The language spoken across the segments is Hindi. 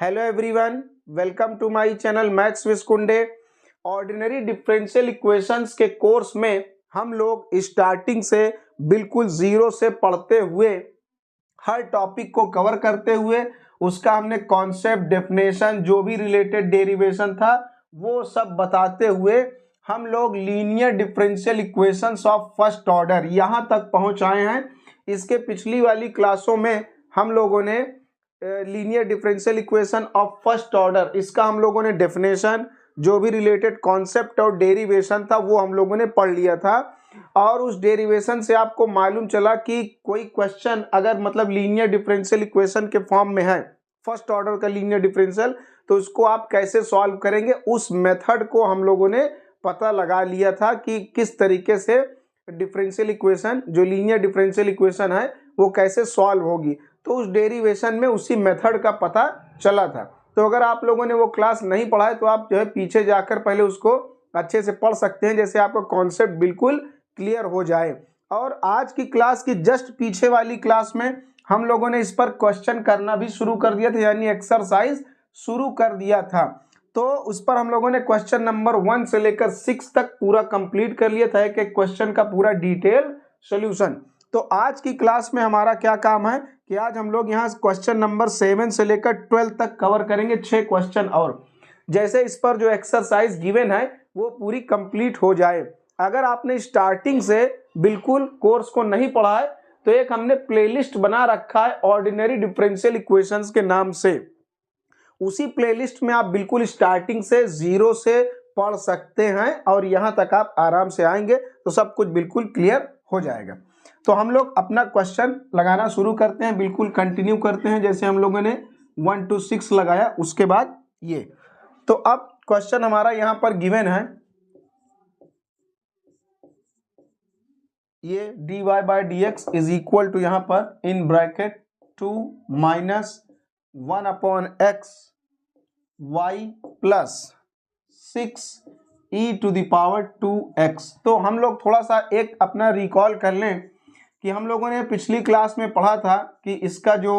Hello everyone, welcome to my channel maths with Kunde. Ordinary differential equations के कोर्स में हम लोग स्टार्टिंग से बिल्कुल जीरो से पढ़ते हुए हर टॉपिक को कवर करते हुए उसका हमने कॉन्सेप्ट, डेफिनेशन, जो भी रिलेटेड डेरिवेशन था वो सब बताते हुए हम लोग linear differential equations of first order यहाँ तक पहुँच आए हैं। इसके पिछली वाली क्लासों में हम लोगों ने linear differential equation of first order, इसका हम लोगों ने डेफिनेशन, जो भी रिलेटेड कॉन्सेप्ट और डेरिवेशन था वो हम लोगों ने पढ़ लिया था। और उस डेरिवेशन से आपको मालूम चला कि कोई क्वेश्चन अगर मतलब लीनियर डिफरेंशियल इक्वेशन के फॉर्म में है, फर्स्ट ऑर्डर का लीनियर डिफरेंशियल, तो उसको आप कैसे सॉल्व करेंगे, उस मेथड को हम लोगों ने पता लगा लिया था कि किस तरीके से डिफरेंशियल इक्वेशन, जो लीनियर डिफरेंशियल इक्वेशन है, वो कैसे सॉल्व होगी। तो उस डेरिवेशन में उसी मेथड का पता चला था। तो अगर आप लोगों ने वो क्लास नहीं पढ़ा है तो आप जो है पीछे जाकर पहले उसको अच्छे से पढ़ सकते हैं, जैसे आपका कॉन्सेप्ट बिल्कुल क्लियर हो जाए। और आज की क्लास की जस्ट पीछे वाली क्लास में हम लोगों ने इस पर क्वेश्चन करना भी शुरू कर दिया था, यानी एक्सरसाइज शुरू कर दिया था। तो उस पर हम लोगों ने क्वेश्चन नंबर 1 से लेकर 6 तक पूरा कंप्लीट कर लिया था, एक क्वेश्चन का पूरा डिटेल सोल्यूशन। तो आज की क्लास में हमारा क्या काम है कि आज हम लोग यहाँ क्वेश्चन नंबर 7 से लेकर 12 तक कवर करेंगे, 6 क्वेश्चन। और जैसे इस पर जो एक्सरसाइज गिवन है वो पूरी कंप्लीट हो जाए। अगर आपने स्टार्टिंग से बिल्कुल कोर्स को नहीं पढ़ा है तो एक हमने प्लेलिस्ट बना रखा है ऑर्डिनरी डिफरेंशियल इक्वेशंस के नाम से। उसी प्लेलिस्ट में आप बिल्कुल स्टार्टिंग से जीरो से पढ़ सकते हैं और यहाँ तक आप आराम से आएंगे तो सब कुछ बिल्कुल क्लियर हो जाएगा। तो हम लोग अपना क्वेश्चन लगाना शुरू करते हैं, बिल्कुल कंटिन्यू करते हैं जैसे हम लोगों ने 1 to 6 लगाया, उसके बाद ये। तो अब क्वेश्चन हमारा यहाँ पर गिवन है, ये dy by D X is equal to यहाँ पर in bracket 2 minus 1 upon X Y plus 6 e to the power 2x। तो हम लोग थोड़ा सा एक अपना रिकॉल कर लें कि हम लोगों ने पिछली क्लास में पढ़ा था कि इसका जो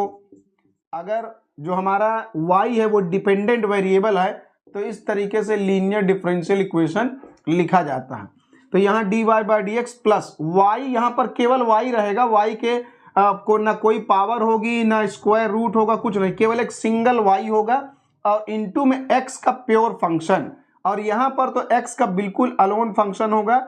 अगर जो हमारा y है वो डिपेंडेंट वेरिएबल है तो इस तरीके से लीनियर डिफरेंशियल इक्वेशन लिखा जाता है। तो यहाँ dy by D x plus y, यहाँ पर केवल y रहेगा, y के को ना कोई पावर होगी ना स्क्वायर रूट होगा, कुछ नहीं, केवल एक सिंगल y होगा और इनटू में x का प्योर फंक्शन, और यहाँ पर तो x का बिल्कुल अलोन फंक्शन होगा,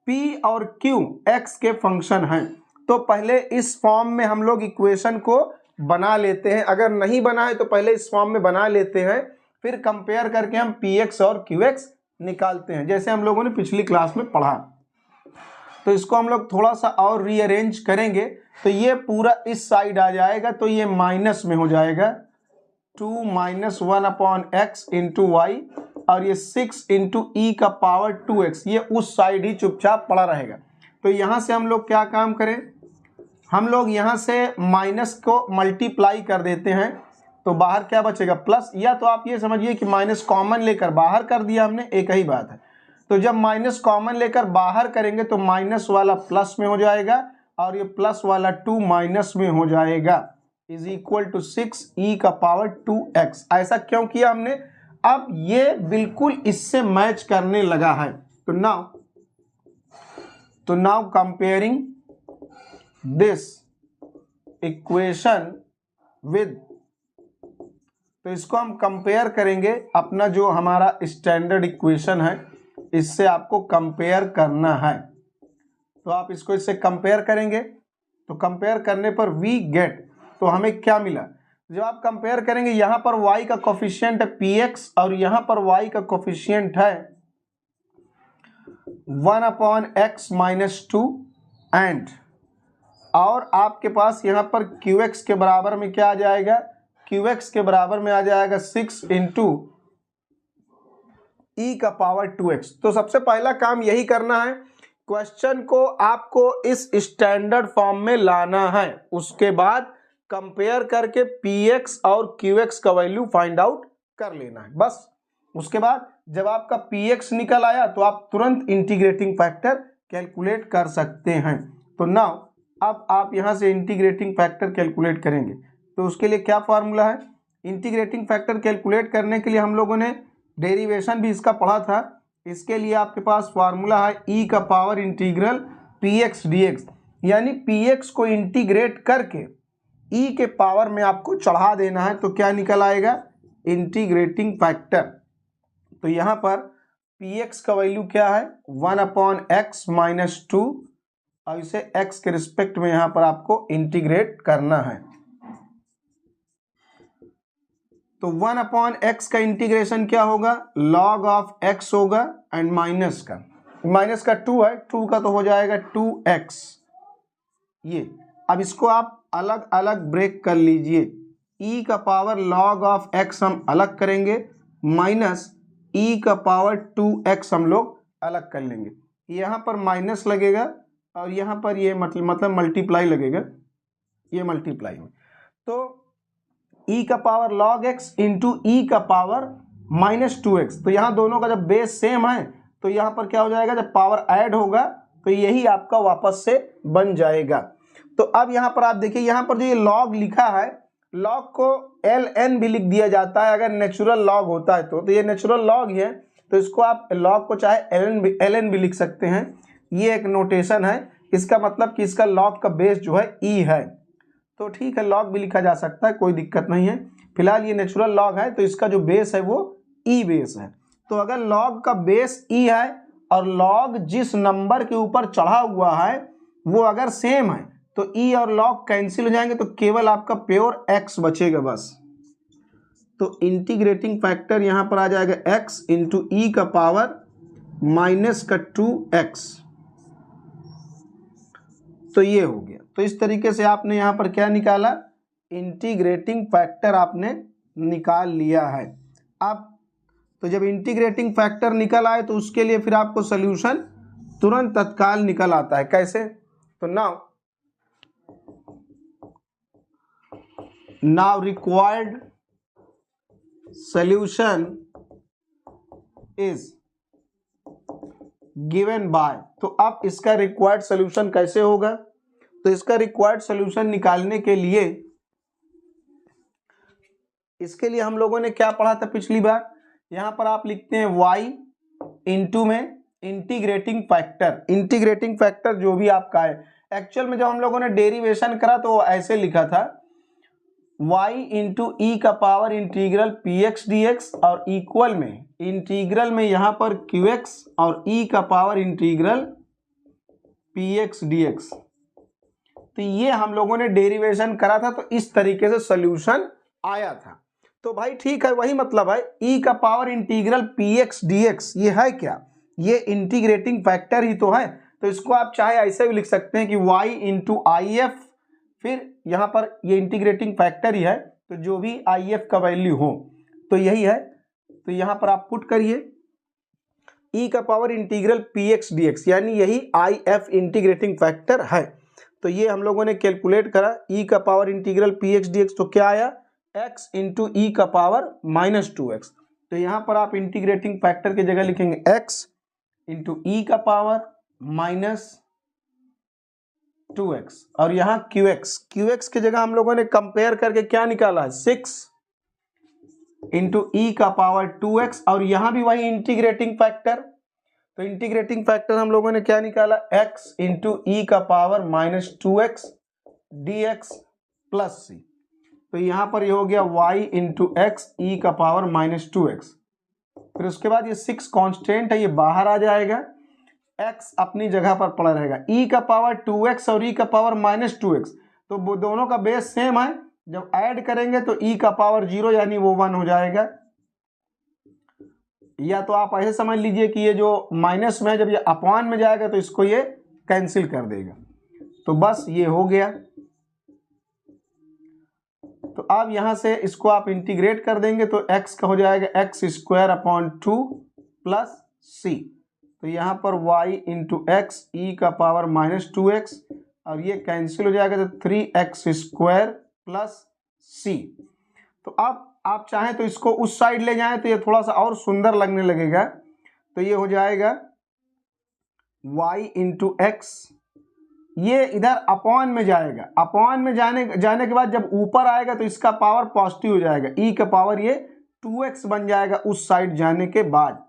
p और q x के फंक्शन हैं। तो पहले इस फॉर्म में हम लोग इक्वेशन को बना लेते हैं, अगर नहीं बना है तो पहले इस फॉर्म में बना लेते हैं, फिर कंपेयर करके हम px और qx निकालते हैं जैसे हम लोगों ने पिछली क्लास में पढ़ा। तो इसको हम लोग थोड़ा सा और रीअरेंज करेंगे तो ये पूरा इस साइड आ जाएगा, तो ये माइनस में हो जाएगा 2 minus 1 upon X into Y, और ये 6 इंटू ई का पावर 2x, ये उस साइड ही चुपचाप पड़ा रहेगा। तो यहाँ से हम लोग क्या काम करें, हम लोग यहाँ से माइनस को मल्टीप्लाई कर देते हैं तो बाहर क्या बचेगा प्लस, या तो आप ये समझिए कि माइनस कॉमन लेकर बाहर कर दिया हमने, एक ही बात है। तो जब माइनस कॉमन लेकर बाहर करेंगे तो माइनस वाला प्लस में हो जाएगा और ये प्लस वाला 2 माइनस में हो जाएगा, इज इक्वल टू 6 ई का पावर 2x। ऐसा क्यों किया हमने, अब ये बिल्कुल इससे मैच करने लगा है। तो now comparing this equation with, तो इसको हम कंपेयर करेंगे अपना जो हमारा स्टैंडर्ड इक्वेशन है, इससे आपको कंपेयर करना है। तो आप इसको इससे कंपेयर करेंगे तो कंपेयर करने पर वी गेट, तो हमें क्या मिला, जब आप कंपेयर करेंगे यहाँ पर y का कोफिशिएंट है px और यहाँ पर y का कोफिशिएंट है 1 अपॉन एक्स माइनस 2, एंड और आपके पास यहाँ पर qx के बराबर में क्या आ जाएगा, qx के बराबर में आ जाएगा 6 इंटू ई का पावर 2x। तो सबसे पहला काम यही करना है, क्वेश्चन को आपको इस स्टैंडर्ड फॉर्म में लाना है, उसके बाद कंपेयर करके px और qx का वैल्यू फाइंड आउट कर लेना है बस। उसके बाद जब आपका px निकल आया तो आप तुरंत इंटीग्रेटिंग फैक्टर कैलकुलेट कर सकते हैं। तो नाउ अब आप यहाँ से इंटीग्रेटिंग फैक्टर कैलकुलेट करेंगे तो उसके लिए क्या फार्मूला है, इंटीग्रेटिंग फैक्टर कैलकुलेट करने के लिए हम लोगों ने डेरिवेशन भी इसका पढ़ा था। इसके लिए आपके पास फार्मूला है ई का power integral p x d x, यानी पी एक्स को इंटीग्रेट करके ई के पावर में आपको चढ़ा देना है, तो क्या निकल आएगा, इंटीग्रेटिंग फैक्टर। तो यहाँ पर पी एक्स का वैल्यू क्या है, 1/x - 2, और इसे x के रिस्पेक्ट में यहाँ पर आपको इंटीग्रेट करना है। तो 1/x का इंटीग्रेशन क्या होगा, log ऑफ x होगा एंड माइनस का 2 है, 2 का तो हो जाएगा 2x। ये अब इसको आप अलग अलग ब्रेक कर लीजिए, e का पावर log ऑफ x हम अलग करेंगे, माइनस e का पावर 2x हम लोग अलग कर लेंगे। यहाँ पर माइनस लगेगा और यहाँ पर ये मतलब मल्टीप्लाई लगेगा, ये मल्टीप्लाई में, तो e का power log x into e का पावर -2x। तो यहाँ दोनों का जब बेस सेम है तो यहाँ पर क्या हो जाएगा, जब पावर ऐड होगा तो यही आपका वापस से बन जाएगा। तो अब यहाँ पर आप देखिए, यहाँ पर जो ये log लिखा है, log को ln भी लिख दिया जाता है अगर नेचुरल log होता है तो ये नेचुरल log ही है, तो इसको आप log को चाहे ln भी लिख सकते हैं। ये एक नोटेशन है, इसका मतलब कि इसका log का बेस जो है e है, तो ठीक है log भी लिखा जा सकता है, कोई दिक्कत नहीं है। फिलहाल ये नेचुरल log है तो इसका जो बेस है वो e बेस है। तो अगर log का बेस e है और log जिस नंबर के ऊपर चढ़ा हुआ है वो अगर सेम है तो e और log कैंसिल हो जाएंगे, तो केवल आपका प्योर x बचेगा बस। तो इंटीग्रेटिंग फैक्टर यहाँ पर आ जाएगा x इंटू ई का पावर -2x। तो ये हो गया। तो इस तरीके से आपने यहाँ पर क्या निकाला, इंटीग्रेटिंग फैक्टर आपने निकाल लिया है। अब तो जब इंटीग्रेटिंग फैक्टर निकल आए तो उसके लिए फिर आपको सॉल्यूशन तुरंत तत्काल निकल आता है। कैसे, तो now required solution is given by. तो अब इसका रिक्वायर्ड सॉल्यूशन कैसे होगा, तो इसका रिक्वायर्ड सॉल्यूशन निकालने के लिए, इसके लिए हम लोगों ने क्या पढ़ा था पिछली बार, यहां पर आप लिखते हैं y इंटू में इंटीग्रेटिंग फैक्टर। इंटीग्रेटिंग फैक्टर जो भी आपका है, एक्चुअल में जब हम लोगों ने डेरिवेशन करा तो ऐसे लिखा था y इंटू ई का power integral p x d x, और इक्वल में इंटीग्रल में यहाँ पर क्यू एक्स और e का power integral p x d x. तो ये हम लोगों ने डेरिवेशन करा था, तो इस तरीके से सॉल्यूशन आया था। तो भाई ठीक है, वही मतलब है e का power integral p x d x, ये है क्या, ये इंटीग्रेटिंग फैक्टर ही तो है। तो इसको आप चाहे ऐसे भी लिख सकते हैं कि y इंटू आई एफ, फिर यहाँ पर ये इंटीग्रेटिंग फैक्टर ही है, तो जो भी आई एफ का वैल्यू हो तो यही है। तो यहाँ पर आप पुट करिए e का power integral p x d x, यानी यही आई एफ इंटीग्रेटिंग फैक्टर है। तो ये हम लोगों ने कैलकुलेट करा, e का power integral p x d x, तो क्या आया, x इंटू ई का पावर -2x। तो यहाँ पर आप इंटीग्रेटिंग फैक्टर की जगह लिखेंगे x इंटू ई का पावर -2x, और यहाँ qx की जगह हम लोगों ने कंपेयर करके क्या निकाला है, 6 इंटू ई का पावर 2x, और यहाँ भी वही इंटीग्रेटिंग फैक्टर। तो इंटीग्रेटिंग फैक्टर हम लोगों ने क्या निकाला, x इंटू ई का power -2x dx plus c। तो यहाँ पर ये हो गया y इंटू एक्स ई का पावर -2x। फिर उसके बाद ये 6 कांस्टेंट है, ये बाहर आ जाएगा, x अपनी जगह पर पड़ा रहेगा, e का पावर 2x और e का पावर -2x, तो वो दोनों का बेस सेम है, जब ऐड करेंगे तो e का पावर 0 यानी वो 1 हो जाएगा। या तो आप ऐसे समझ लीजिए कि ये जो माइनस में है, जब ये अपॉन में जाएगा तो इसको ये कैंसिल कर देगा। तो बस ये हो गया। तो अब यहाँ से इसको आप इंटीग्रेट कर देंगे तो x का हो जाएगा x² प्लस c। तो यहाँ पर y इंटू एक्स ई का पावर -2x, और ये कैंसिल हो जाएगा तो 3x² प्लस c। तो अब आप चाहें तो इसको उस साइड ले जाएं तो ये थोड़ा सा और सुंदर लगने लगेगा। तो ये हो जाएगा y इंटू एक्स ये इधर अपॉन में जाएगा, अपॉन में जाने के बाद जब ऊपर आएगा तो इसका पावर पॉजिटिव हो जाएगा, ई का पावर ये 2x बन जाएगा उस साइड जाने के बाद,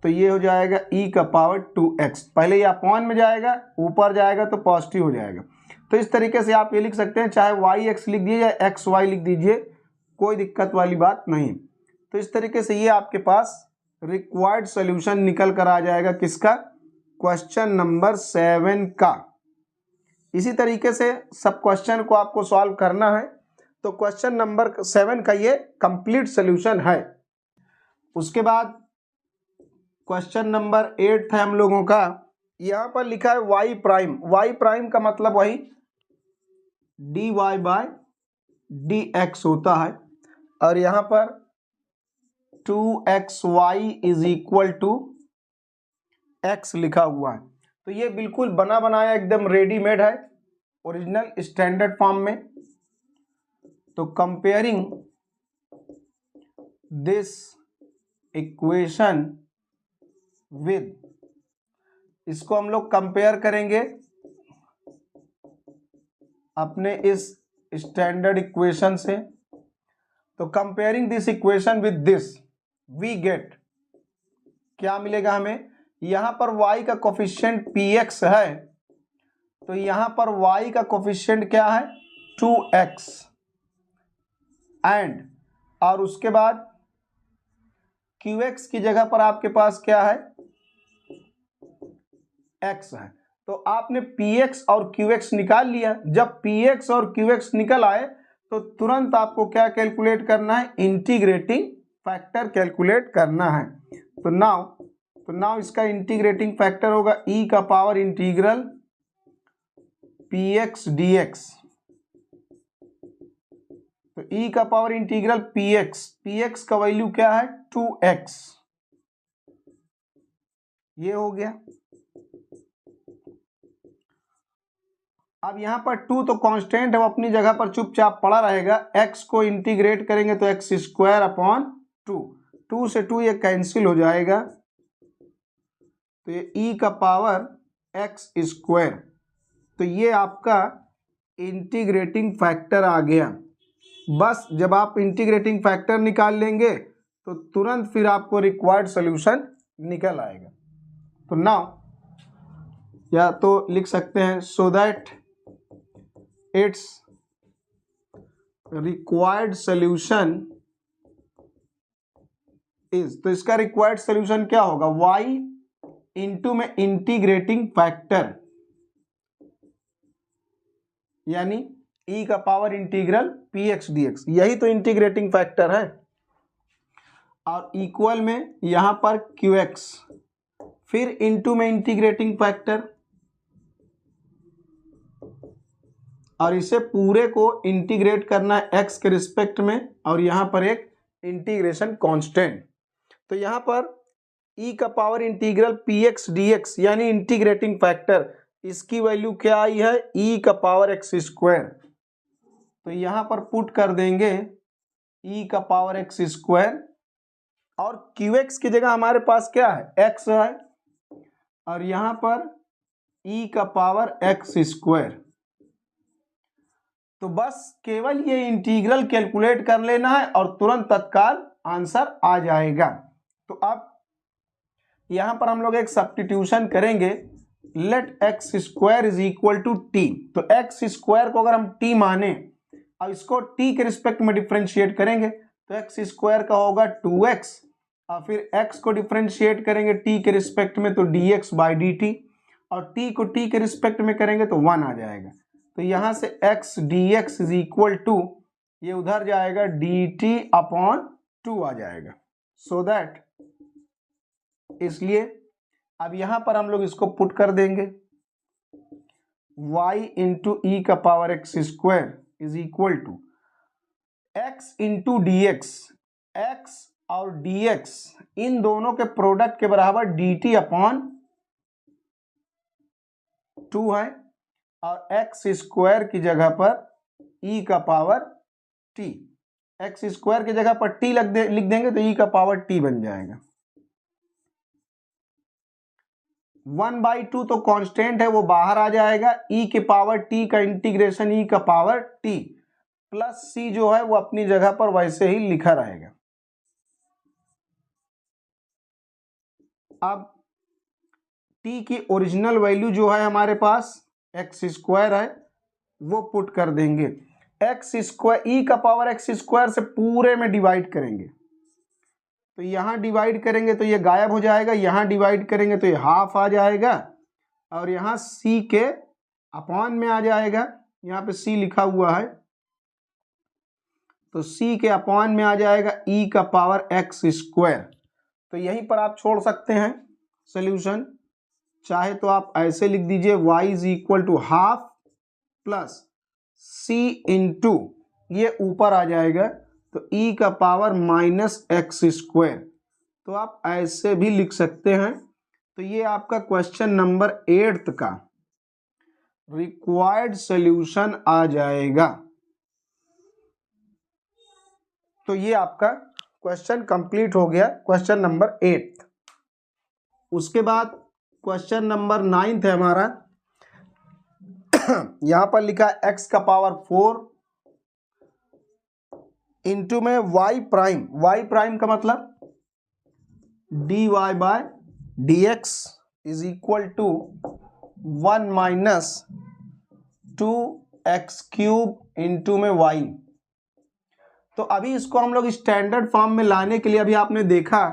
तो ये हो जाएगा ई का पावर 2x। पहले ये अपॉन में जाएगा, ऊपर जाएगा तो पॉजिटिव हो जाएगा। तो इस तरीके से आप ये लिख सकते हैं, चाहे yx लिख दीजिए या xy लिख दीजिए, कोई दिक्कत वाली बात नहीं। तो इस तरीके से ये आपके पास रिक्वायर्ड सॉल्यूशन निकल कर आ जाएगा किसका, क्वेश्चन नंबर 7 का। इसी तरीके से सब क्वेश्चन को आपको सॉल्व करना है। तो क्वेश्चन नंबर 7 का ये कंप्लीट सॉल्यूशन है। उसके बाद क्वेश्चन नंबर 8 है हम लोगों का, यहाँ पर लिखा है y प्राइम। y प्राइम का मतलब वही dy बाय dx होता है, और यहाँ पर 2xy is equal to x लिखा हुआ है। तो ये बिल्कुल बना बनाया एकदम रेडीमेड है, ओरिजिनल स्टैंडर्ड फॉर्म में। तो कंपेयरिंग दिस इक्वेशन विद, इसको हम लोग कंपेयर करेंगे अपने इस स्टैंडर्ड इक्वेशन से। तो comparing this equation with this we get, क्या मिलेगा हमें, यहां पर y का कोफिशिएंट px है, तो यहां पर y का कोफिशिएंट क्या है 2x, एंड और उसके बाद qx की जगह पर आपके पास क्या है x है। तो आपने px और qx निकाल लिया। जब px और qx निकल आए तो तुरंत आपको क्या कैलकुलेट करना है, इंटीग्रेटिंग फैक्टर कैलकुलेट करना है। तो नाउ इसका इंटीग्रेटिंग फैक्टर होगा e का पावर इंटीग्रल px dx। तो e का पावर इंटीग्रल px का वैल्यू क्या है 2x, ये हो गया। अब यहां पर 2 तो कांस्टेंट है, वो अपनी जगह पर चुपचाप पड़ा रहेगा। x को इंटीग्रेट करेंगे तो x स्क्वायर अपॉन 2 से 2 ये कैंसिल हो जाएगा, तो ये e का पावर x स्क्वायर। तो ये आपका इंटीग्रेटिंग फैक्टर आ गया। बस जब आप इंटीग्रेटिंग फैक्टर निकाल लेंगे तो तुरंत फिर आपको रिक्वायर्ड सॉल्यूशन निकल आएगा। तो नाउ या तो लिख सकते हैं so that it's required solution is, तो इसका रिक्वायर्ड सॉल्यूशन क्या होगा, y इंटू में इंटीग्रेटिंग फैक्टर, यानी e का पावर इंटीग्रल px dx, यही तो इंटीग्रेटिंग फैक्टर है। और इक्वल में यहां पर qx, फिर इंटू में इंटीग्रेटिंग फैक्टर, और इसे पूरे को इंटीग्रेट करना है x के रिस्पेक्ट में, और यहां पर एक इंटीग्रेशन कांस्टेंट। तो यहां पर e का पावर इंटीग्रल px dx यानी इंटीग्रेटिंग फैक्टर, इसकी वैल्यू क्या आई है e का पावर x स्क्वायर। तो यहां पर पुट कर देंगे e का पावर x स्क्वायर, और qx की जगह हमारे पास क्या है x है, और यहां पर e का पावर x स्क्वायर। तो बस केवल ये इंटीग्रल कैलकुलेट कर लेना है और तुरंत तत्काल आंसर आ जाएगा। तो अब यहां पर हम लोग एक सब्स्टिट्यूशन करेंगे, let X square is equal to T. तो एक्स स्क्वायर को अगर हम टी माने और इसको टी के रिस्पेक्ट में डिफ्रेंशिएट करेंगे तो एक्स स्क्वायर का होगा 2x, और फिर x को डिफ्रेंशिएट करेंगे टी के रिस्पेक्ट में तो dx बाई dt, और t को t के रिस्पेक्ट में करेंगे तो 1 आ जाएगा। तो यहां से x dx is equal to, ये उधर जाएगा dt अपॉन 2 आ जाएगा। सो दैट, इसलिए अब यहां पर हम लोग इसको पुट कर देंगे, y इंटू ई का power x square is equal to x into dx, x और dx इन दोनों के प्रोडक्ट के बराबर dt अपॉन 2 है, और x स्क्वायर की जगह पर e का पावर t, x स्क्वायर की जगह पर t लिख देंगे तो e का पावर t बन जाएगा। 1/2 तो कांस्टेंट है, वो बाहर आ जाएगा। e के पावर t का इंटीग्रेशन e का पावर t प्लस c जो है वो अपनी जगह पर वैसे ही लिखा रहेगा। अब t की ओरिजिनल वैल्यू जो है हमारे पास x स्क्वायर है, वो पुट कर देंगे। एक्स स्क्वायर ई का पावर एक्स स्क्वायर से पूरे में डिवाइड करेंगे, तो यहाँ डिवाइड करेंगे तो ये गायब हो जाएगा, यहाँ डिवाइड करेंगे तो ये हाफ आ जाएगा, और यहाँ c के अपॉन में आ जाएगा। यहाँ पे c लिखा हुआ है, तो c के अपॉन में आ जाएगा e का पावर एक्स स्क्वायर। तो यहीं पर आप छोड़ सकते हैं सॉल्यूशन, चाहे तो आप ऐसे लिख दीजिए y is equal to half plus c into ये ऊपर आ जाएगा तो e का पावर माइनस एक्स स्क्वायर। तो आप ऐसे भी लिख सकते हैं। तो ये आपका क्वेश्चन नंबर 8 का रिक्वायर्ड सॉल्यूशन आ जाएगा। तो ये आपका क्वेश्चन कंप्लीट हो गया, क्वेश्चन नंबर 8। उसके बाद क्वेश्चन नंबर 9 है हमारा। यहां पर लिखा है x का पावर 4 इंटू में y प्राइम का मतलब dy by dx is equal to 1 minus 2x cube into में y। तो अभी इसको हम लोग स्टैंडर्ड फॉर्म में लाने के लिए अभी आपने देखा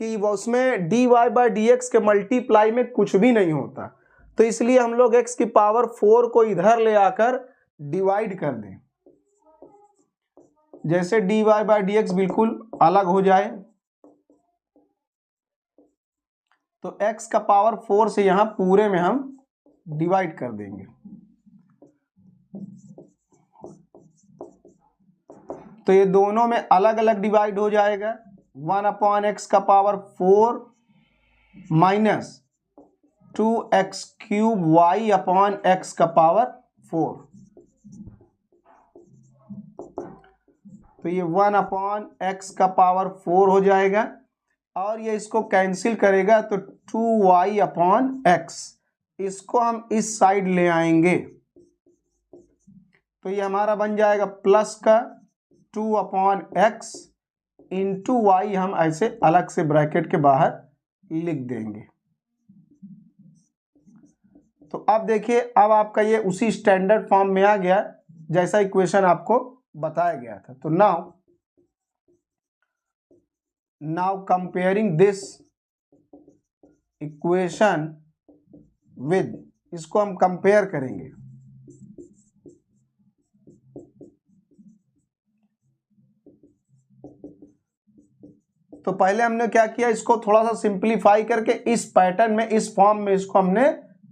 कि उसमें dy बाय dx के मल्टीप्लाई में कुछ भी नहीं होता, तो इसलिए हम लोग x की पावर 4 को इधर ले आकर डिवाइड कर दें, जैसे dy बाय dx बिल्कुल अलग हो जाए। तो x का पावर 4 से यहां पूरे में हम डिवाइड कर देंगे। तो ये दोनों में अलग अलग डिवाइड हो जाएगा। 1/x का power 4 minus 2x cube y upon x का पावर 4। तो ये 1/x का पावर 4 हो जाएगा, और ये इसको कैंसिल करेगा तो 2y अपॉन x, इसको हम इस साइड ले आएंगे तो ये हमारा बन जाएगा प्लस का 2/x इंटू वाई, हम ऐसे अलग से ब्रैकेट के बाहर लिख देंगे। तो अब देखिए, अब आपका ये उसी स्टैंडर्ड फॉर्म में आ गया जैसा इक्वेशन आपको बताया गया था। तो now comparing this equation with, इसको हम कंपेयर करेंगे। तो पहले हमने क्या किया, इसको थोड़ा सा सिंप्लीफाई करके इस पैटर्न में, इस फॉर्म में इसको हमने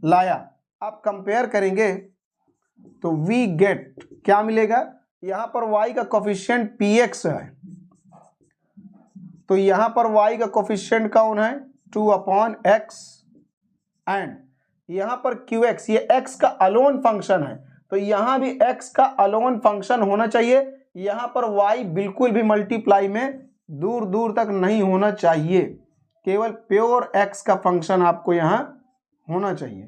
लाया। अब कंपेयर करेंगे तो वी गेट क्या मिलेगा, यहां पर y का कोफिशिएंट px है, तो यहां पर y का कोफिशिएंट कौन है 2/x, एंड यहां पर qx, ये x का अलोन फंक्शन है, तो यहां भी x का अलोन फंक्शन होना चाहिए। यहां पर y बिल्कुल भी मल्टीप्लाई में दूर दूर तक नहीं होना चाहिए, केवल प्योर x का फंक्शन आपको यहां होना चाहिए।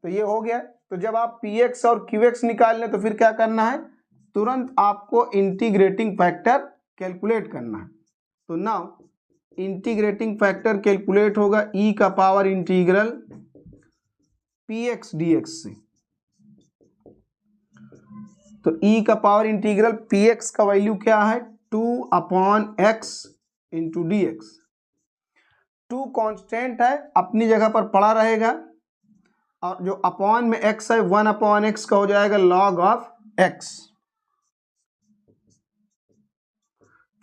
तो ये हो गया। तो जब आप px और qx निकाल लें तो फिर क्या करना है, तुरंत आपको इंटीग्रेटिंग फैक्टर कैलकुलेट करना है। तो नाउ इंटीग्रेटिंग फैक्टर कैलकुलेट होगा e का पावर इंटीग्रल px dx से। तो e का पावर इंटीग्रल px का वैल्यू क्या है 2/x इंटू dx। 2 कांस्टेंट है, अपनी जगह पर पड़ा रहेगा, और जो अपॉन में x है 1/x का हो जाएगा log ऑफ x।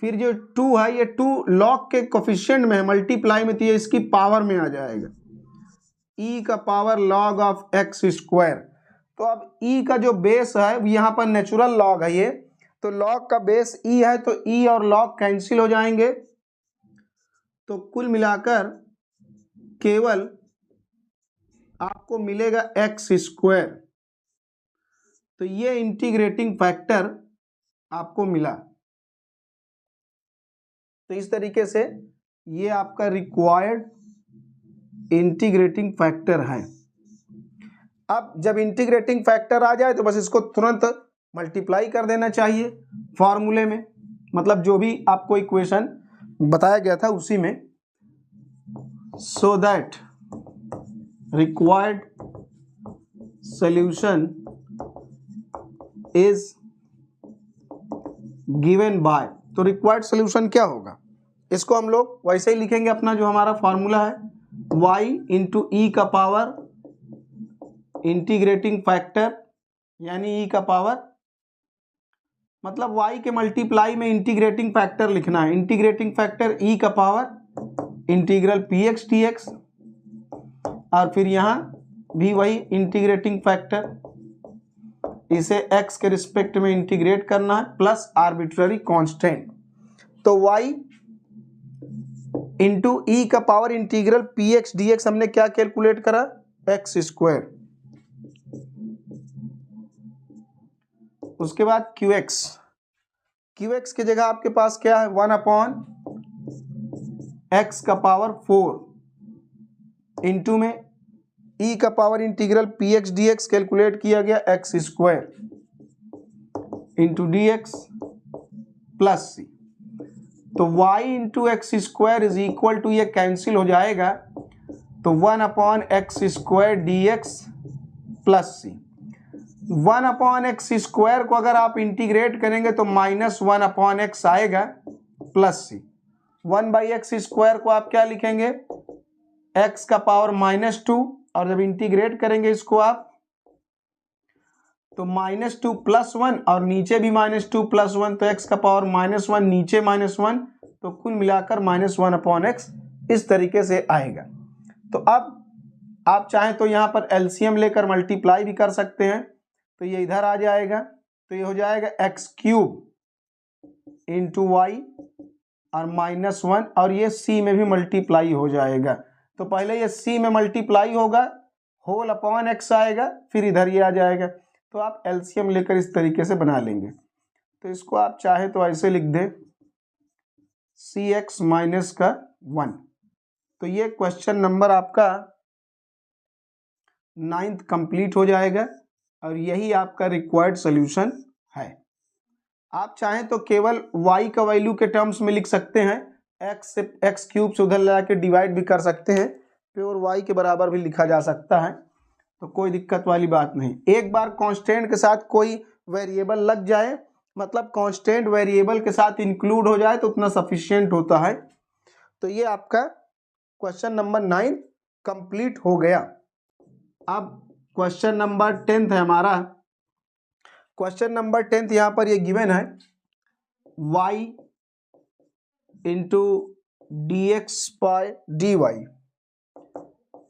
फिर जो 2 है, ये 2 log के कोफिशिएंट में है, मल्टीप्लाई में, तो ये इसकी पावर में आ जाएगा e का power log of x square. तो अब e का जो बेस है यहाँ पर नेचुरल लॉग है ये, तो log का बेस e है, तो e और log कैंसिल हो जाएंगे, तो कुल मिलाकर केवल आपको मिलेगा x स्क्वायर। तो ये इंटीग्रेटिंग फैक्टर आपको मिला। तो इस तरीके से ये आपका रिक्वायर्ड इंटीग्रेटिंग फैक्टर है। अब जब इंटीग्रेटिंग फैक्टर आ जाए तो बस इसको तुरंत मल्टीप्लाई कर देना चाहिए फॉर्मूले में, मतलब जो भी आपको इक्वेशन बताया गया था उसी में। So that required solution is given by, तो रिक्वायर्ड सॉल्यूशन क्या होगा, इसको हम लोग वैसे ही लिखेंगे अपना जो हमारा फॉर्मूला है, y इंटू ई का पावर इंटीग्रेटिंग फैक्टर, यानी ई का पावर मतलब y के मल्टीप्लाई में इंटीग्रेटिंग फैक्टर लिखना है, इंटीग्रेटिंग फैक्टर ई का power integral p x T x, और फिर यहाँ भी वही इंटीग्रेटिंग फैक्टर, इसे x के रिस्पेक्ट में इंटीग्रेट करना है प्लस आर्बिट्ररी कांस्टेंट। तो y इंटू ई का power integral p x d x हमने क्या कैलकुलेट करा, एक्स स्क्वायर, उसके बाद क्यू एक्स की जगह आपके पास क्या है, 1/x का पावर 4 इंटू में ई का power integral p x d x calculate किया गया x square into D x plus c. तो y into x square is equal to, ये कैंसिल हो जाएगा, तो 1/x square d x plus c. 1/x square को अगर आप इंटीग्रेट करेंगे तो -1/x आएगा प्लस सी। 1/x स्क्वायर को आप क्या लिखेंगे, x का पावर -2, और जब इंटीग्रेट करेंगे इसको आप तो -2 प्लस 1 और नीचे भी -2 प्लस 1, तो x का पावर -1 नीचे -1, तो कुल मिलाकर -1/x इस तरीके से आएगा। तो अब आप चाहें तो यहाँ पर एलसीएम लेकर मल्टीप्लाई भी कर सकते हैं, तो ये इधर आ जाएगा, तो ये हो जाएगा x³ इंटू वाई और -1, और ये c में भी मल्टीप्लाई हो जाएगा। तो पहले ये c में मल्टीप्लाई होगा, होल अपॉन x आएगा, फिर इधर ये आ जाएगा। तो आप एलसीएम लेकर इस तरीके से बना लेंगे। तो इसको आप चाहे तो ऐसे लिख दें, cx माइनस का 1। तो ये क्वेश्चन नंबर आपका 9th कंप्लीट हो जाएगा, और यही आपका रिक्वायर्ड सॉल्यूशन है। आप चाहें तो केवल y का वैल्यू के टर्म्स में लिख सकते हैं, x³ से उधर ला के डिवाइड भी कर सकते हैं, प्योर y के बराबर भी लिखा जा सकता है, तो कोई दिक्कत वाली बात नहीं। एक बार कांस्टेंट के साथ कोई वेरिएबल लग जाए, मतलब कांस्टेंट वेरिएबल के साथ इंक्लूड हो जाए तो उतना सफिशिएंट होता है। तो ये आपका क्वेश्चन नंबर 9 कंप्लीट हो गया। अब क्वेश्चन नंबर 10 है हमारा। क्वेश्चन नंबर 10 यहाँ पर ये गिवन है, y into D X by D Y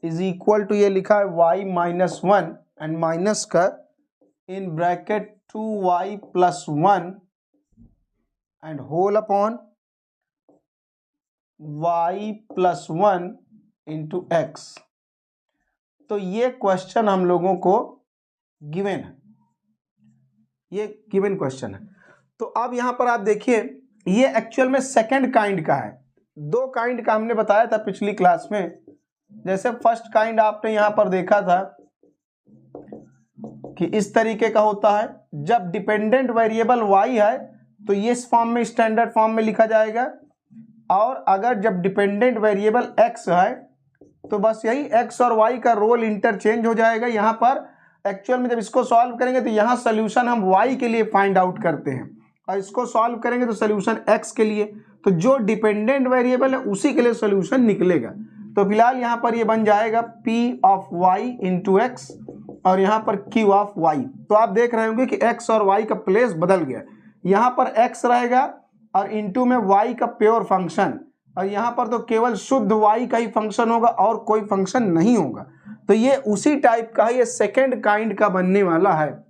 is equal to, ये लिखा है y -1 एंड माइनस का in bracket 2y plus 1 and whole upon y plus 1 into X. तो ये क्वेश्चन हम लोगों को गिवन है, ये गिवन क्वेश्चन है। तो अब यहां पर आप देखिए, ये एक्चुअल में सेकंड काइंड का है। दो काइंड का हमने बताया था पिछली क्लास में। जैसे फर्स्ट काइंड आपने यहां पर देखा था कि इस तरीके का होता है, जब डिपेंडेंट वेरिएबल y है तो ये इस फॉर्म में, स्टैंडर्ड फॉर्म में लिखा जाएगा, और अगर जब डिपेंडेंट वेरिएबल x है तो बस यही x और y का रोल इंटरचेंज हो जाएगा। यहाँ पर एक्चुअल में जब इसको सॉल्व करेंगे तो यहाँ सोल्यूशन हम y के लिए फाइंड आउट करते हैं, और इसको सॉल्व करेंगे तो सोल्यूशन x के लिए। तो जो डिपेंडेंट वेरिएबल है उसी के लिए सोल्यूशन निकलेगा। तो फिलहाल यहाँ पर ये बन जाएगा p of y into x, और यहाँ पर q ऑफ y। तो आप देख रहे होंगे कि x और y का प्लेस बदल गया, यहाँ पर x रहेगा और इंटू में y का प्योर फंक्शन, और यहाँ पर तो केवल शुद्ध y का ही फंक्शन होगा और कोई फंक्शन नहीं होगा। तो ये उसी टाइप का है, ये सेकेंड काइंड का बनने वाला है।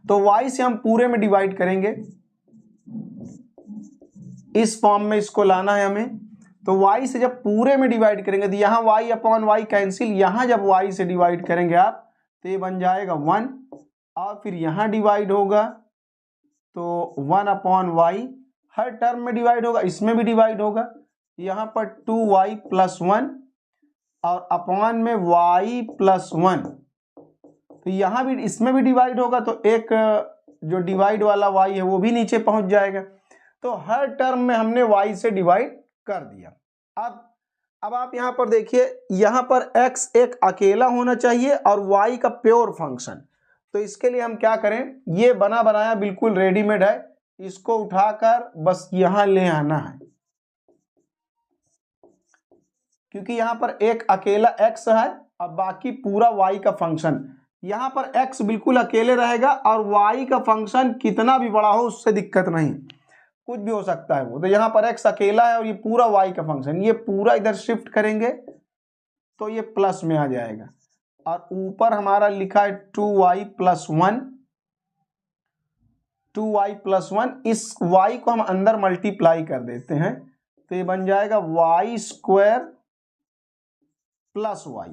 तो y से हम पूरे में डिवाइड करेंगे, इस फॉर्म में इसको लाना है हमें। तो y से जब पूरे में डिवाइड करेंगे तो यहाँ y अपॉन y कैंसिल, यहाँ जब y से डिवाइड करेंगे आप तो ये बन जाएगा 1, और फिर यहाँ डिवाइड होगा तो 1 अपॉन y, हर टर्म में डिवाइड होगा, इसमें भी डिवाइड होगा, यहाँ पर 2y प्लस 1 और अपॉन में y प्लस 1, तो यहाँ भी इसमें भी डिवाइड होगा तो एक जो डिवाइड वाला y है वो भी नीचे पहुंच जाएगा। तो हर टर्म में हमने y से डिवाइड कर दिया। अब आप यहाँ पर देखिए, यहाँ पर x एक अकेला होना चाहिए और y का प्योर फंक्शन। तो इसके लिए हम क्या करें, ये बना बनाया बिल्कुल रेडीमेड है, इसको उठाकर बस यहाँ ले आना है, क्योंकि यहाँ पर एक अकेला x है और बाकी पूरा y का फंक्शन। यहाँ पर x बिल्कुल अकेले रहेगा और y का फंक्शन कितना भी बड़ा हो उससे दिक्कत नहीं, कुछ भी हो सकता है वो। तो यहाँ पर x अकेला है और ये पूरा y का फंक्शन, ये पूरा इधर शिफ्ट करेंगे तो ये प्लस में आ जाएगा। और ऊपर हमारा लिखा है 2y प्लस 1, 2y प्लस 1, इस y को हम अंदर मल्टीप्लाई कर देते हैं तो ये बन जाएगा y स्क्वायर प्लस y,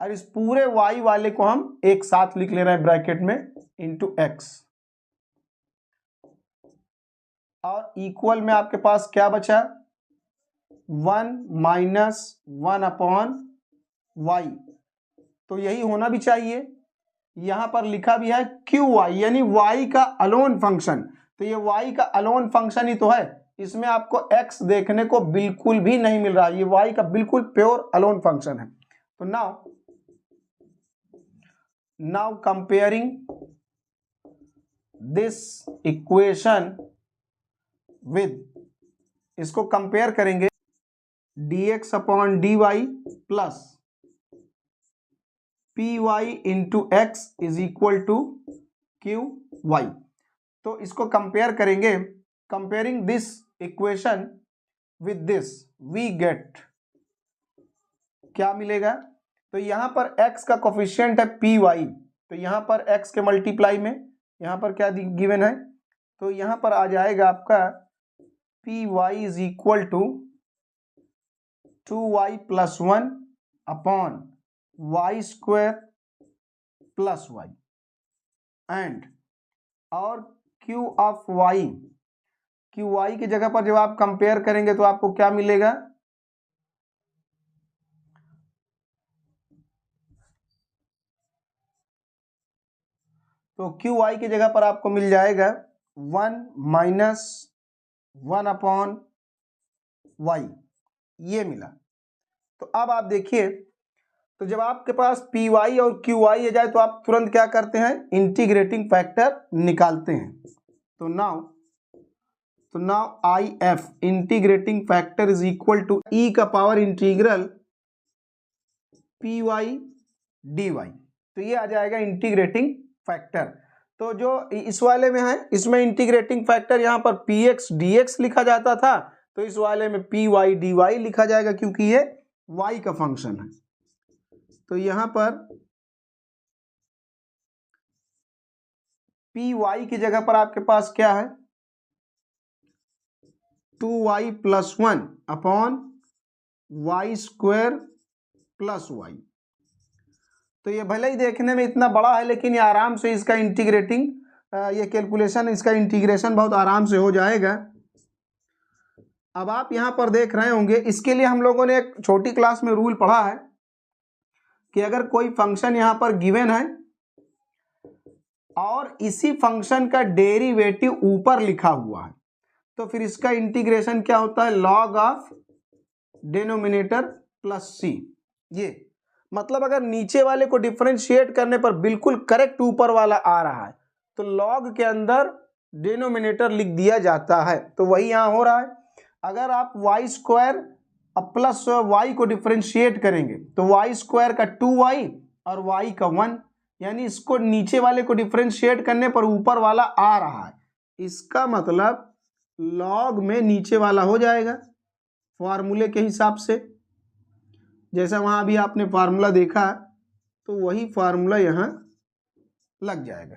और इस पूरे y वाले को हम एक साथ लिख ले रहे हैं ब्रैकेट में इंटू x, और इक्वल में आपके पास क्या बचा, 1 माइनस 1 अपॉन y, तो यही होना भी चाहिए। यहां पर लिखा भी है QY यानी y का अलोन फंक्शन, तो ये y का अलोन फंक्शन ही तो है, इसमें आपको x देखने को बिल्कुल भी नहीं मिल रहा, ये y का बिल्कुल प्योर अलोन फंक्शन है। तो now comparing this equation with, इसको कंपेयर करेंगे dx upon dy plus py into x is equal to qy। तो इसको कंपेयर करेंगे, comparing this equation with this we get, क्या मिलेगा, तो यहां पर x का कोफिशिएंट है py, तो यहां पर x के मल्टीप्लाई में यहां पर क्या गिवन है, तो यहां पर आ जाएगा आपका py is equal to 2y plus 1 upon y square plus y, and और q ऑफ y, qy की जगह पर जब आप कंपेयर करेंगे तो आपको क्या मिलेगा, तो qy की जगह पर आपको मिल जाएगा 1 माइनस 1 अपॉन y, ये मिला। तो अब आप देखिए, तो जब आपके पास py और qy आ जाए तो आप तुरंत क्या करते हैं, इंटीग्रेटिंग फैक्टर निकालते हैं। तो now if integrating factor is equal to e का पावर इंटीग्रल py dy, तो ये आ जाएगा इंटीग्रेटिंग फैक्टर। तो जो इस वाले में है इसमें इंटीग्रेटिंग फैक्टर यहाँ पर px dx लिखा जाता था, तो इस वाले में py dy लिखा जाएगा क्योंकि ये y का फंक्शन है। तो यहां पर py की जगह पर आपके पास क्या है, 2y plus 1 upon y square plus y। तो ये भले ही देखने में इतना बड़ा है लेकिन ये आराम से इसका इंटीग्रेटिंग, ये कैलकुलेशन, इसका इंटीग्रेशन बहुत आराम से हो जाएगा। अब आप यहां पर देख रहे होंगे, इसके लिए हम लोगों ने एक छोटी क्लास में रूल पढ़ा है कि अगर कोई फंक्शन यहां पर गिवन है और इसी फंक्शन का डेरिवेटिव ऊपर लिखा हुआ है तो फिर इसका इंटीग्रेशन क्या होता है, लॉग ऑफ डिनोमिनेटर प्लस सी। ये मतलब अगर नीचे वाले को डिफरेंशिएट करने पर बिल्कुल करेक्ट ऊपर वाला आ रहा है तो लॉग के अंदर डिनोमिनेटर लिख दिया जाता है, तो वही यहां हो रहा है। अगर आप वाई स्क्वायर प्लस वाई को डिफरेंशिएट करेंगे तो वाई स्क्वायर का 2y और y का 1, यानी इसको नीचे वाले को डिफरेंशिएट करने पर ऊपर वाला आ रहा है, इसका मतलब लॉग में नीचे वाला हो जाएगा फार्मूले के हिसाब से। जैसा वहां अभी आपने फार्मूला देखा तो वही फार्मूला यहां लग जाएगा,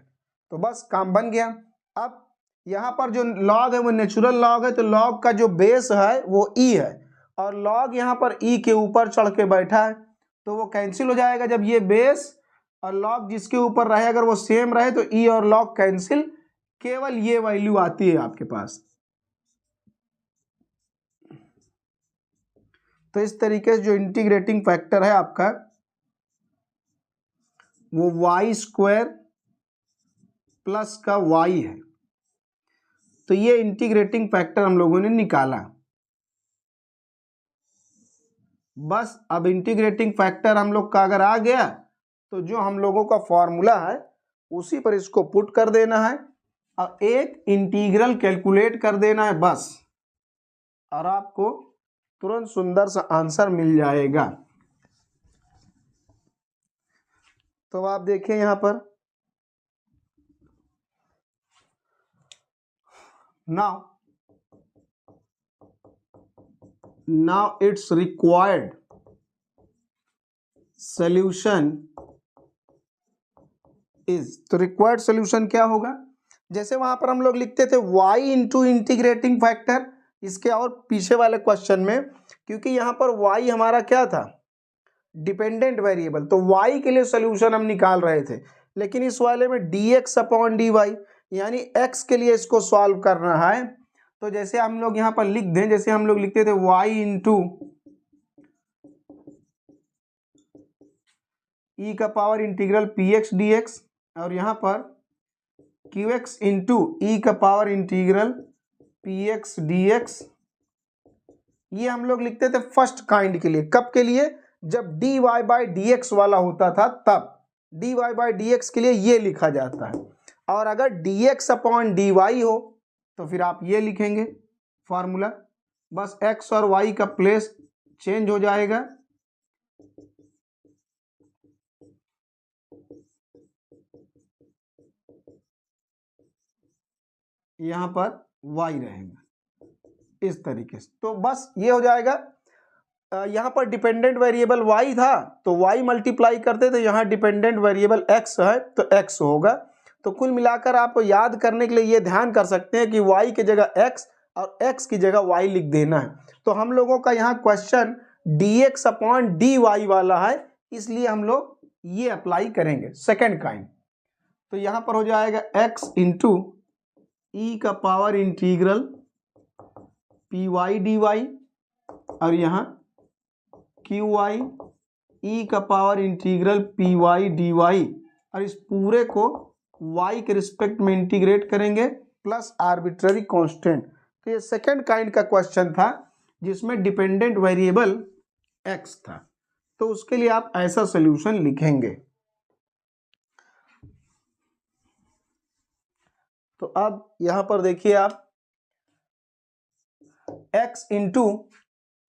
तो बस काम बन गया। अब यहां पर जो लॉग है वो नेचुरल लॉग है, तो लॉग का जो बेस है वो e है और लॉग यहां पर e के ऊपर चढ़ के बैठा है तो वो कैंसिल हो जाएगा। जब ये बेस और लॉग जिसके ऊपर रहे अगर वो सेम रहे तो e और लॉग कैंसिल, केवल ये वैल्यू आती है आपके पास। तो इस तरीके से जो इंटीग्रेटिंग फैक्टर है आपका वो वाई स्क्वायर प्लस का वाई है। तो ये इंटीग्रेटिंग फैक्टर हम लोगों ने निकाला। बस अब इंटीग्रेटिंग फैक्टर हम लोग का अगर आ गया तो जो हम लोगों का फॉर्मूला है उसी पर इसको पुट कर देना है और एक इंटीग्रल कैलकुलेट कर देना है बस, और आपको तुरंत सुंदर सा आंसर मिल जाएगा। तो आप देखिए यहां पर now its required solution is, तो रिक्वायर्ड सोल्यूशन क्या होगा? जैसे वहां पर हम लोग लिखते थे y इंटू इंटीग्रेटिंग फैक्टर, इसके और पीछे वाले क्वेश्चन में, क्योंकि यहां पर y हमारा क्या था? डिपेंडेंट वेरिएबल, तो y के लिए सोल्यूशन हम निकाल रहे थे। लेकिन इस वाले में dx अपॉन dy यानी x के लिए इसको सॉल्व करना है। तो जैसे हम लोग यहां पर लिख दें, जैसे हम लोग लिखते थे y इंटू ई का पावर इंटीग्रल px dx, और यहां पर qx इंटू ई का पावर इंटीग्रल px dx। ये हम लोग लिखते थे फर्स्ट काइंड के लिए। कब के लिए? जब dy बाई dx वाला होता था तब dy बाई dx के लिए ये लिखा जाता है। और अगर dx अपॉन dy हो तो फिर आप ये लिखेंगे फॉर्मूला, बस x और y का प्लेस चेंज हो जाएगा। यहां पर y रहेगा इस तरीके से। तो बस ये हो जाएगा। यहां पर डिपेंडेंट वेरिएबल y था तो y मल्टीप्लाई करते, तो यहां डिपेंडेंट वेरिएबल x है तो x होगा। तो कुल मिलाकर आप याद करने के लिए ये ध्यान कर सकते हैं कि y की जगह x और x की जगह y लिख देना है। तो हम लोगों का यहाँ क्वेश्चन dx अपॉन dy वाला है, इसलिए हम लोग ये अप्लाई करेंगे सेकेंड काइंड। तो यहाँ पर हो जाएगा x इंटू ई का power integral P Y D Y, और यहाँ क्यू वाई ई का power integral P Y D Y, और इस पूरे को y के रिस्पेक्ट में इंटीग्रेट करेंगे प्लस आर्बिट्ररी कांस्टेंट। तो ये सेकेंड काइंड का क्वेश्चन था जिसमें डिपेंडेंट वेरिएबल x था, तो उसके लिए आप ऐसा सॉल्यूशन लिखेंगे। तो अब यहां पर देखिए आप x इंटू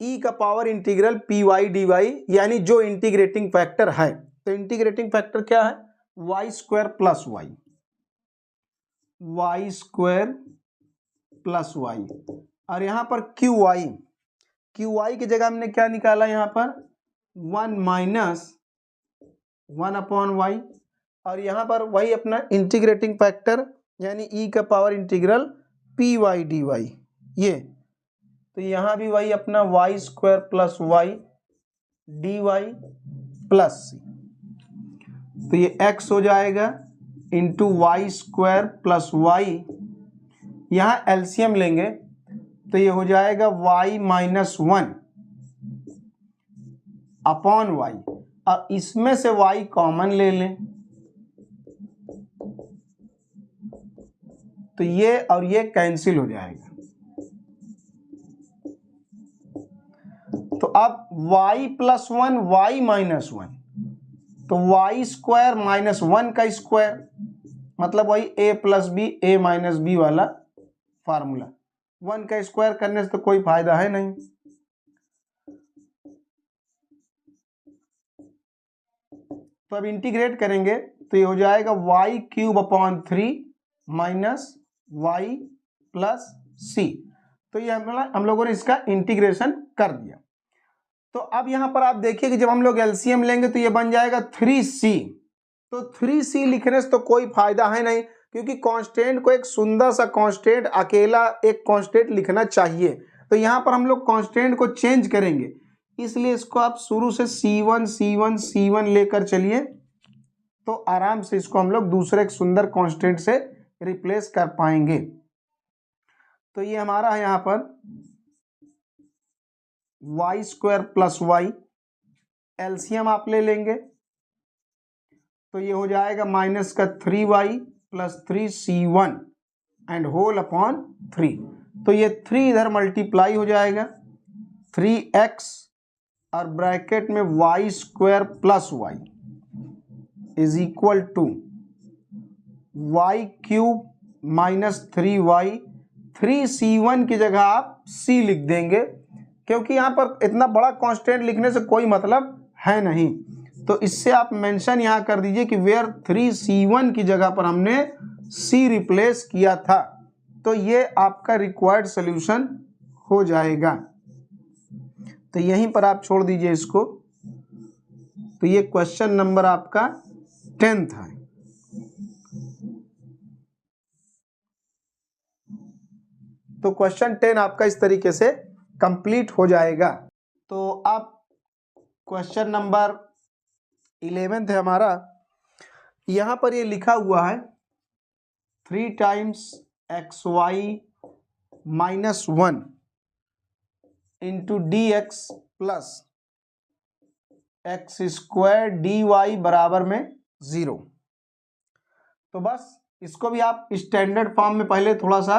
ई का power integral P Y D Y, यानी जो इंटीग्रेटिंग फैक्टर है, तो इंटीग्रेटिंग फैक्टर क्या है? Y square plus Y, Y square plus Y, और यहां पर क्यू वाई की जगह हमने क्या निकाला? यहां पर 1 माइनस 1 अपॉन वाई, और यहां पर वही अपना इंटीग्रेटिंग फैक्टर यानी ई का power integral P Y D y ये। तो यहां भी वही अपना y square plus y D y plus c, तो ये x हो जाएगा into y square plus y, यहां एलसीएम लेंगे तो ये हो जाएगा y माइनस 1 अपॉन वाई, और इसमें से y कॉमन ले लें तो ये और ये कैंसिल हो जाएगा। तो अब y प्लस 1 y माइनस 1, तो वाई स्क्वायर माइनस 1 का स्क्वायर, मतलब वही a plus B A minus B वाला फार्मूला। 1 का स्क्वायर करने से तो कोई फायदा है नहीं। तो अब इंटीग्रेट करेंगे तो ये हो जाएगा y cube upon 3 minus y plus c. तो ये हम लोगों ने इसका इंटीग्रेशन कर दिया। तो अब यहां पर आप देखिए कि जब हम लोग एलसीएम लेंगे तो ये बन जाएगा 3c। तो 3c लिखने से तो कोई फायदा है नहीं, क्योंकि कांस्टेंट को एक सुंदर सा कांस्टेंट अकेला एक कांस्टेंट लिखना चाहिए। तो यहां पर हम लोग कांस्टेंट को चेंज करेंगे, इसलिए इसको आप शुरू से c1 c1 c1 लेकर चलिए, तो आराम से इसको हम लोग दूसरे एक सुंदर कांस्टेंट से रिप्लेस कर पाएंगे। तो ये हमारा है यहाँ पर Y square plus Y, LCM आप ले लेंगे तो ये हो जाएगा माइनस का 3y plus 3c1 and whole upon 3। तो ये 3 इधर मल्टीप्लाई हो जाएगा 3x और ब्रैकेट में Y square plus Y is equal to Y cube minus 3y, 3c1 की जगह आप c लिख देंगे क्योंकि यहाँ पर इतना बड़ा कांस्टेंट लिखने से कोई मतलब है नहीं, तो इससे आप मेंशन यहाँ कर दीजिए कि वेयर 3c1 की जगह पर हमने c रिप्लेस किया था। तो ये आपका रिक्वायर्ड सॉल्यूशन हो जाएगा। तो यहीं पर आप छोड़ दीजिए इसको। तो ये क्वेश्चन नंबर आपका 10 है। तो क्वेश्चन 10 आपका इस तरीके से कंप्लीट हो जाएगा। तो अब क्वेश्चन नंबर 11 है हमारा। यहाँ पर ये लिखा हुआ है 3 times xy minus 1 into dx plus X square D Y बराबर में 0। तो बस इसको भी आप स्टैंडर्ड फॉर्म में पहले थोड़ा सा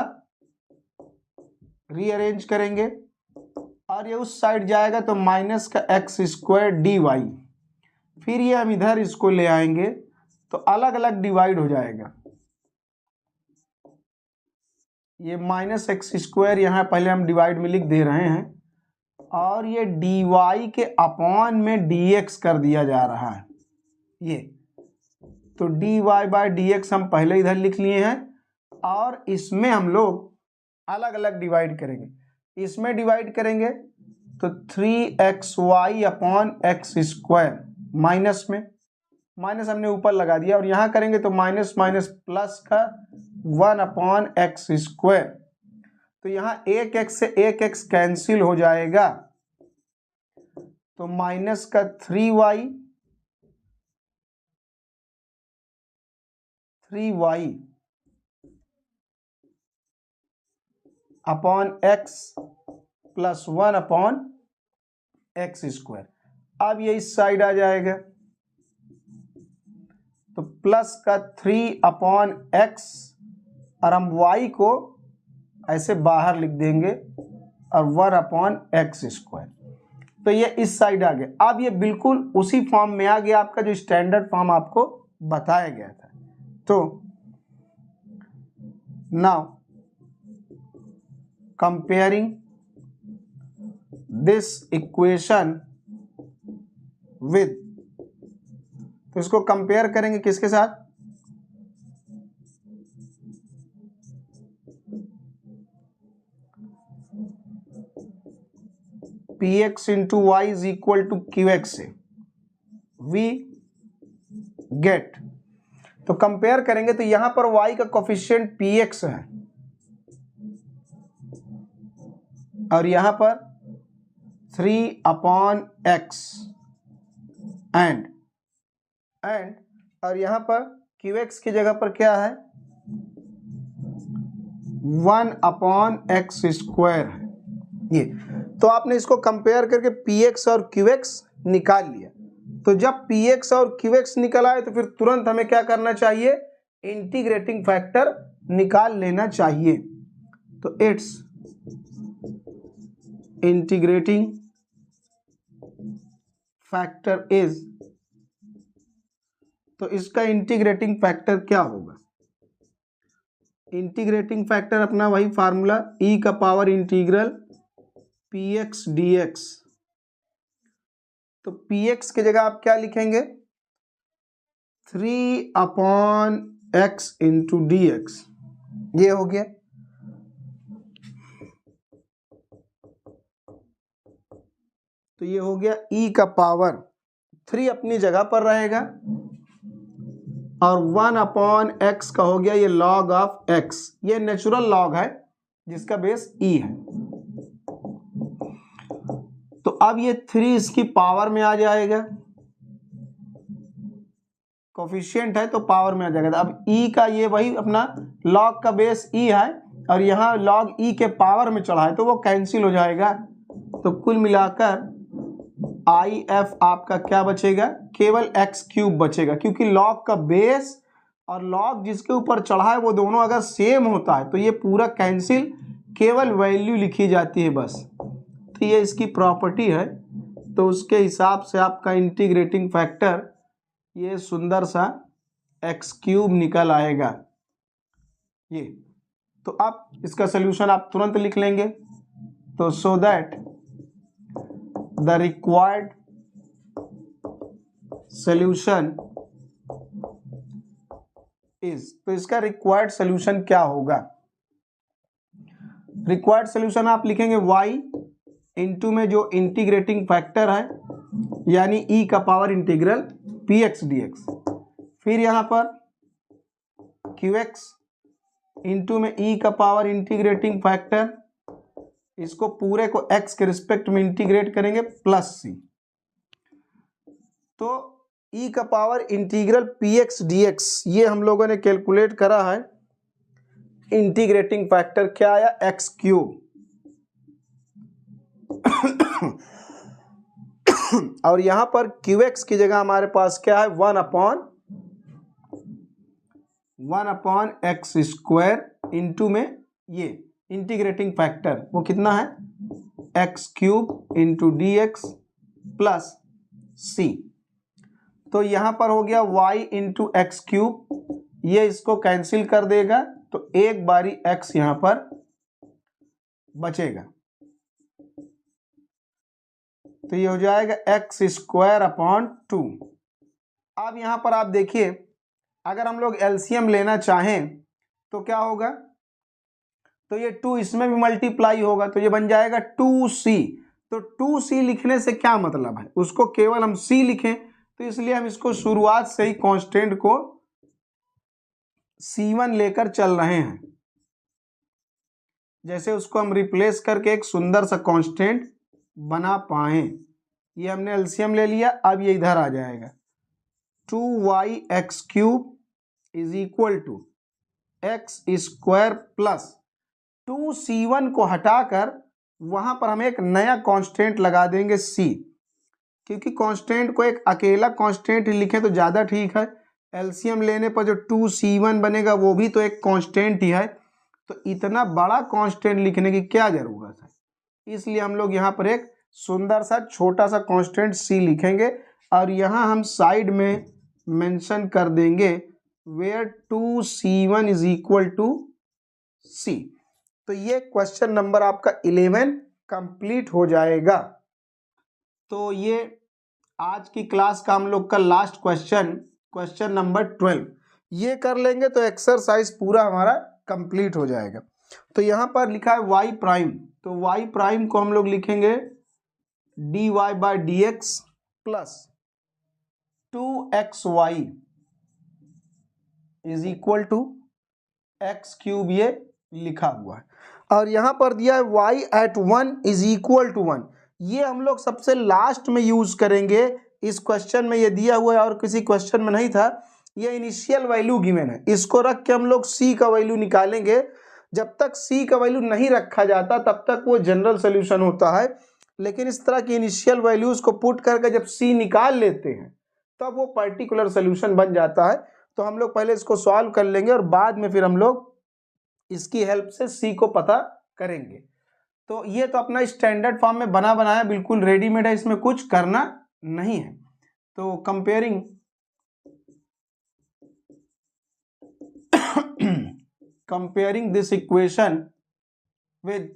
रीअरेंज करेंगे और ये उस साइड जाएगा तो माइनस का एक्स स्क्वायर डी वाई, फिर ये हम इधर इसको ले आएंगे तो अलग अलग डिवाइड हो जाएगा। ये माइनस एक्स स्क्वायर यहाँ पहले हम डिवाइड में लिख दे रहे हैं और ये डी वाई के अपॉन में डी एक्स कर दिया जा रहा है ये। तो D Y by D X हम पहले इधर लिख लिए हैं और इसमें हम लोग अलग अलग डिवाइड करेंगे। इसमें डिवाइड करेंगे तो 3xy upon x square minus में माइनस हमने ऊपर लगा दिया और यहाँ करेंगे तो माइनस माइनस प्लस का 1 अपॉन एक्स स्क्वायर। तो यहाँ एक एक्स से एक एक्स कैंसिल हो जाएगा तो माइनस का 3y upon x plus 1 upon x square. अब ये इस साइड आ जाएगा तो प्लस का 3 अपॉन एक्स और हम y को ऐसे बाहर लिख देंगे और 1 अपॉन एक्स स्क्वायर। तो ये इस साइड आ गया। अब ये बिल्कुल उसी फॉर्म में आ गया आपका जो स्टैंडर्ड फॉर्म आपको बताया गया था। तो now comparing this equation with, तो इसको कंपेयर करेंगे किसके साथ, px into Y is equal to qx से वी गेट। तो कंपेयर करेंगे तो यहां पर y का कोफिशिएंट px है और यहां पर 3 अपॉन एक्स एंड और यहां पर qx की जगह पर क्या है 1 अपॉन एक्स स्क्वायर है ये। तो आपने इसको कंपेयर करके px और qx निकाल लिया। तो जब px और qx निकल आए तो फिर तुरंत हमें क्या करना चाहिए, इंटीग्रेटिंग फैक्टर निकाल लेना चाहिए। तो इट्स इंटीग्रेटिंग फैक्टर इज, तो इसका इंटीग्रेटिंग फैक्टर क्या होगा, इंटीग्रेटिंग फैक्टर अपना वही फार्मूला e का पावर इंटीग्रल px dx। तो px की जगह आप क्या लिखेंगे 3 upon X into D x, ये हो गया। तो ये हो गया e का पावर 3 अपनी जगह पर रहेगा और 1 अपॉन एक्स का हो गया ये लॉग ऑफ x, ये नेचुरल लॉग है जिसका बेस e है। तो अब ये 3 इसकी पावर में आ जाएगा, कोफिशिएंट है तो पावर में आ जाएगा। अब e का ये वही अपना लॉग का बेस e है और यहाँ लॉग e के पावर में चढ़ा है तो वो कैंसिल हो जाएगा। तो कुल मिलाकर आई एफ आपका क्या बचेगा, केवल एक्स क्यूब बचेगा, क्योंकि लॉग का बेस और लॉग जिसके ऊपर चढ़ा है वो दोनों अगर सेम होता है तो ये पूरा कैंसिल, केवल वैल्यू लिखी जाती है बस। तो ये इसकी प्रॉपर्टी है, तो उसके हिसाब से आपका इंटीग्रेटिंग फैक्टर ये सुंदर सा एक्स क्यूब निकल आएगा ये। तो अब इसका सोल्यूशन आप तुरंत लिख लेंगे, तो so that the required solution is, तो इसका रिक्वायर्ड सोल्यूशन क्या होगा, रिक्वायर्ड सोल्यूशन आप लिखेंगे y इंटू में जो इंटीग्रेटिंग फैक्टर है यानी e का पावर इंटीग्रल px dx, फिर यहां पर qx इंटू में e का पावर इंटीग्रेटिंग फैक्टर, इसको पूरे को x के रिस्पेक्ट में इंटीग्रेट करेंगे प्लस c, तो e का पावर इंटीग्रल px dx ये हम लोगों ने कैलकुलेट करा है, इंटीग्रेटिंग फैक्टर क्या आया, एक्स क्यूब और यहां पर qx की जगह हमारे पास क्या है, one upon x square into में ये इंटीग्रेटिंग फैक्टर वो कितना है, x cube into D x plus c, तो यहां पर हो गया y इंटू एक्स क्यूब, ये इसको कैंसिल कर देगा तो एक बारी x यहां पर बचेगा, तो ये हो जाएगा एक्स स्क्वायर अपॉन 2। अब यहां पर आप देखिए अगर हम लोग एलसीएम लेना चाहें तो क्या होगा, तो ये 2 इसमें भी मल्टीप्लाई होगा तो ये बन जाएगा 2c, तो 2c लिखने से क्या मतलब है, उसको केवल हम c लिखें, तो इसलिए हम इसको शुरुआत से ही कांस्टेंट को c1 लेकर चल रहे हैं, जैसे उसको हम रिप्लेस करके एक सुंदर सा कांस्टेंट बना पाए। ये हमने एलसीएम ले लिया, अब ये इधर आ जाएगा 2y X cube is equal to X square plus 2c1 को हटाकर वहां पर हम एक नया कांस्टेंट लगा देंगे c, क्योंकि कांस्टेंट को एक अकेला कांस्टेंट लिखें तो ज़्यादा ठीक है, एलसीएम लेने पर जो 2c1 बनेगा वो भी तो एक कांस्टेंट ही है, तो इतना बड़ा कांस्टेंट लिखने की क्या जरूरत है, इसलिए हम लोग यहाँ पर एक सुंदर सा छोटा सा कांस्टेंट c लिखेंगे और यहाँ हम साइड में मेंशन कर देंगे where 2c1 is equal to c। तो ये क्वेश्चन नंबर आपका 11 कंप्लीट हो जाएगा। तो ये आज की क्लास का हम लोग का लास्ट क्वेश्चन नंबर 12 ये कर लेंगे तो एक्सरसाइज पूरा हमारा कंप्लीट हो जाएगा। तो यहाँ पर लिखा है y प्राइम, तो y प्राइम को हम लोग लिखेंगे dy by D x plus 2xy is equal to X cube, ये लिखा हुआ है, और यहाँ पर दिया है y at 1 is equal to 1, ये हम लोग सबसे लास्ट में यूज करेंगे, इस क्वेश्चन में ये दिया हुआ है और किसी क्वेश्चन में नहीं था, ये इनिशियल वैल्यू गिवन है, इसको रख के हम लोग c का वैल्यू निकालेंगे, जब तक c का वैल्यू नहीं रखा जाता तब तक वो जनरल सोल्यूशन होता है, लेकिन इस तरह की इनिशियल वैल्यूज को पुट करके जब c निकाल लेते हैं तब वो पर्टिकुलर सोल्यूशन बन जाता है। तो हम लोग पहले इसको सॉल्व कर लेंगे और बाद में फिर हम लोग इसकी हेल्प से c को पता करेंगे। तो ये तो अपना स्टैंडर्ड फॉर्म में बना बनाया बिल्कुल रेडीमेड है, इसमें कुछ करना नहीं है। तो comparing this equation with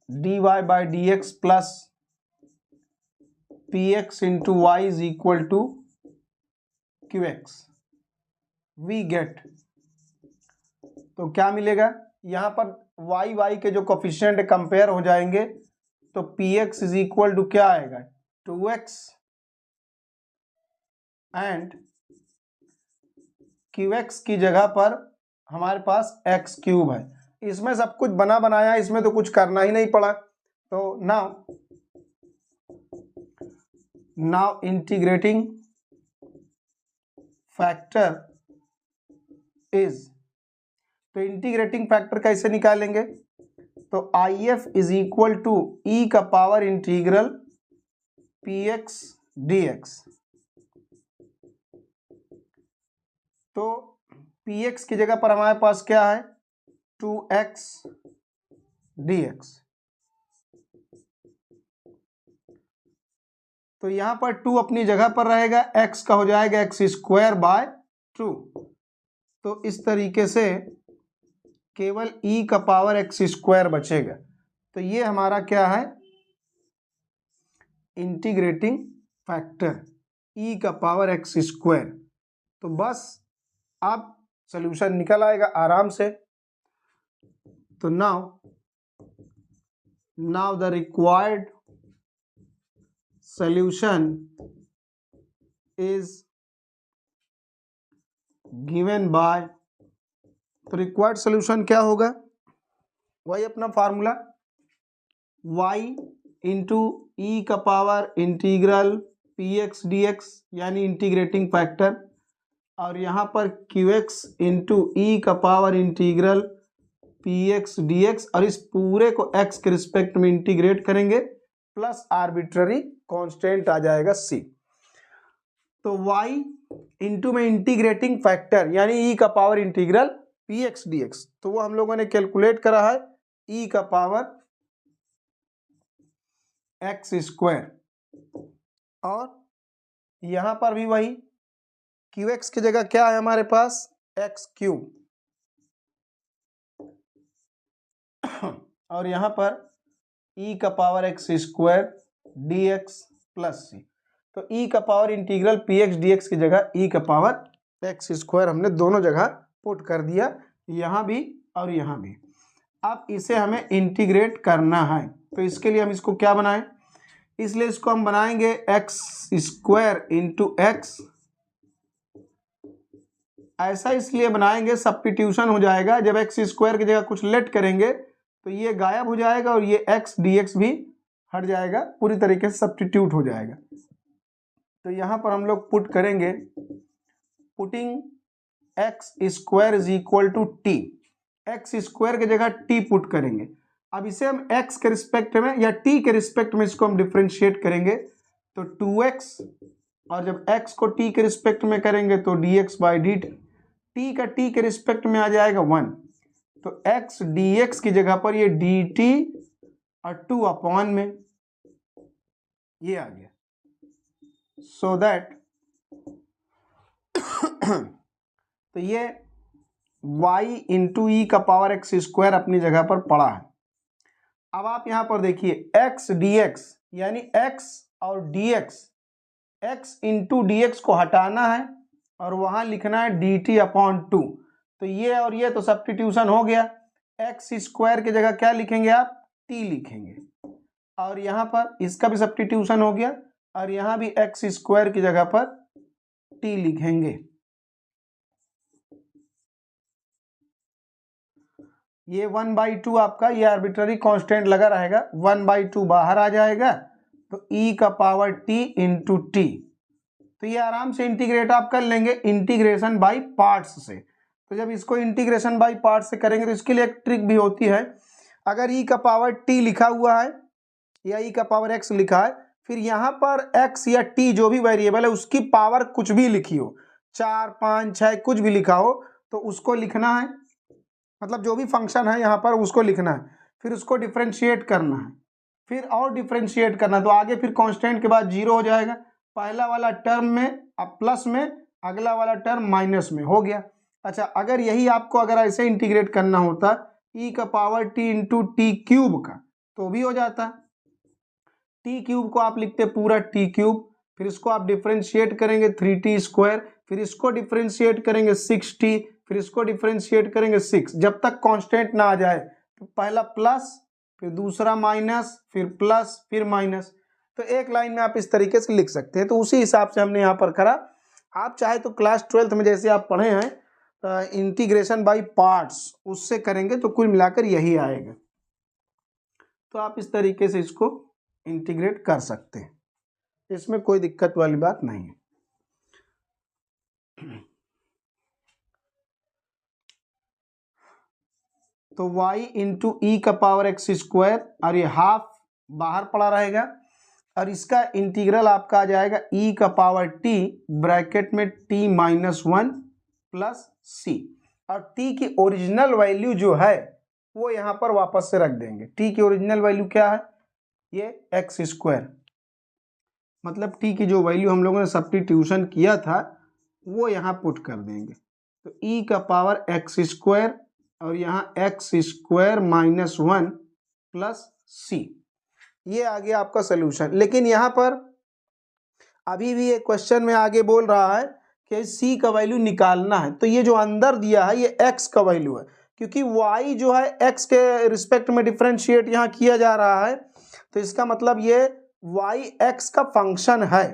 dy by dx plus px into y is equal to qx we get, तो क्या मिलेगा, यहाँ पर y के जो कोफिशिएंट कंपेयर हो जाएंगे तो px इज इक्वल टू क्या आएगा 2x एंड qx की जगह पर हमारे पास x क्यूब है, इसमें सब कुछ बना बनाया, इसमें तो कुछ करना ही नहीं पड़ा। तो नाउ इंटीग्रेटिंग फैक्टर इज, तो इंटीग्रेटिंग फैक्टर कैसे निकालेंगे, तो I F is equal to e का power integral p x d x. तो पी एक्स की जगह पर हमारे पास क्या है, 2x dx। तो यहां पर 2 अपनी जगह पर रहेगा, x का हो जाएगा x स्क्वायर बाय 2। तो इस तरीके से केवल e का पावर x स्क्वायर बचेगा। तो ये हमारा क्या है, इंटीग्रेटिंग फैक्टर e का पावर x स्क्वायर। तो बस अब सॉल्यूशन निकल आएगा आराम से। तो now the required solution is given by, तो रिक्वायर्ड सोल्यूशन क्या होगा, वही अपना फार्मूला y इंटू ई का power integral p x d x यानी इंटीग्रेटिंग फैक्टर, और यहाँ पर क्यू एक्स इंटू ई का power integral p x d x, और इस पूरे को x के रिस्पेक्ट में इंटीग्रेट करेंगे प्लस आर्बिट्ररी कांस्टेंट आ जाएगा c। तो y इंटू में इंटीग्रेटिंग फैक्टर यानी e का power integral p x d x, तो वो हम लोगों ने कैलकुलेट करा है e का पावर x स्क्वायर, और यहां पर भी वही qx की जगह क्या है हमारे पास, x क्यूब, और यहां पर e का power x square dx plus c। तो e का power integral p x d x की जगह e का पावर x स्क्वायर हमने दोनों जगह पुट कर दिया, यहाँ भी और यहाँ भी। अब इसे हमें इंटीग्रेट करना है, तो इसके लिए हम इसको क्या बनाएं, इसलिए इसको हम बनाएंगे x स्क्वायर इंटू एक्स। ऐसा इसलिए बनाएंगे, सब्स्टिट्यूशन हो जाएगा, जब x स्क्वायर की जगह कुछ लेट करेंगे तो ये गायब हो जाएगा और ये x dx भी हट जाएगा, पूरी तरीके से सब्स्टिट्यूट हो जाएगा। तो यहाँ पर हम लोग पुट करेंगे, putting X square is equal to T, X square की जगह टी पुट करेंगे। अब इसे हम x के रिस्पेक्ट में या t के रिस्पेक्ट में इसको हम डिफ्रेंशिएट करेंगे, तो 2x, और जब x को t के रिस्पेक्ट में करेंगे तो dx बाई डी टी का t के रिस्पेक्ट में आ जाएगा 1। तो x dx की जगह पर ये dt और 2 अपॉन में ये आ गया, सो दैट तो ये y इंटू ई का पावर एक्स स्क्वायर अपनी जगह पर पड़ा है। अब आप यहां पर देखिए x dx यानी x और dx, x into D x को हटाना है और वहां लिखना है dt अपॉन 2। तो ये और ये तो सब्स्टिट्यूशन हो गया, x स्क्वायर की जगह क्या लिखेंगे आप, t लिखेंगे, और यहाँ पर इसका भी सब्स्टिट्यूशन हो गया, और यहाँ भी x स्क्वायर की जगह पर t लिखेंगे। ये 1/2 आपका ये आर्बिट्ररी कांस्टेंट लगा रहेगा, 1/2 बाहर आ जाएगा, तो e का पावर t इंटू टी। तो ये आराम से इंटीग्रेट आप कर लेंगे इंटीग्रेशन बाय पार्ट्स से। तो जब इसको इंटीग्रेशन बाय पार्ट्स से करेंगे तो इसके लिए एक ट्रिक भी होती है, अगर e का पावर t लिखा हुआ है या e का पावर x लिखा है, फिर यहाँ पर x या t जो भी वेरिएबल है उसकी पावर कुछ भी लिखी हो, 4 5 6 कुछ भी लिखा हो, तो उसको लिखना है, मतलब जो भी फंक्शन है यहाँ पर उसको लिखना है, फिर उसको डिफरेंशिएट करना है, फिर और डिफरेंशिएट करना है, तो आगे फिर कांस्टेंट के बाद 0 हो जाएगा, पहला वाला टर्म में अब प्लस में, अगला वाला टर्म माइनस में हो गया। अच्छा, अगर यही आपको अगर ऐसे इंटीग्रेट करना होता e का power t into T cube का तो भी हो जाता, टी क्यूब को आप लिखते पूरा टी क्यूब, फिर इसको आप डिफरेंशिएट करेंगे 3t स्क्वायर, फिर इसको डिफरेंशिएट करेंगे 6t, फिर इसको डिफरेंशिएट करेंगे 6, जब तक कांस्टेंट ना आ जाए, तो पहला प्लस फिर दूसरा माइनस फिर प्लस फिर माइनस, तो एक लाइन में आप इस तरीके से लिख सकते हैं। तो उसी हिसाब से हमने यहाँ पर करा। आप चाहे तो क्लास 12th में जैसे आप पढ़े हैं इंटीग्रेशन बाय पार्ट्स, उससे करेंगे तो कुल मिलाकर यही आएगा। तो आप इस तरीके से इसको इंटीग्रेट कर सकते हैं, इसमें कोई दिक्कत वाली बात नहीं है। तो y इंटू ई का पावर एक्स स्क्वायर, और ये हाफ बाहर पड़ा रहेगा, और इसका इंटीग्रल आपका आ जाएगा e का पावर t ब्रैकेट में t माइनस 1 प्लस c, और t की ओरिजिनल वैल्यू जो है वो यहाँ पर वापस से रख देंगे। t की ओरिजिनल वैल्यू क्या है, ये एक्स स्क्वायर, मतलब t की जो वैल्यू हम लोगों ने सब्स्टिट्यूशन किया था वो यहाँ पुट कर देंगे। तो e का पावर एक्स स्क्वायर और यहाँ x square minus 1 plus c, ये आ गया आपका सोल्यूशन। लेकिन यहाँ पर अभी भी एक क्वेश्चन में आगे बोल रहा है कि c का वैल्यू निकालना है, तो ये जो अंदर दिया है ये x का वैल्यू है, क्योंकि y जो है x के रिस्पेक्ट में डिफरेंशिएट यहाँ किया जा रहा है, तो इसका मतलब ये y x का फंक्शन है,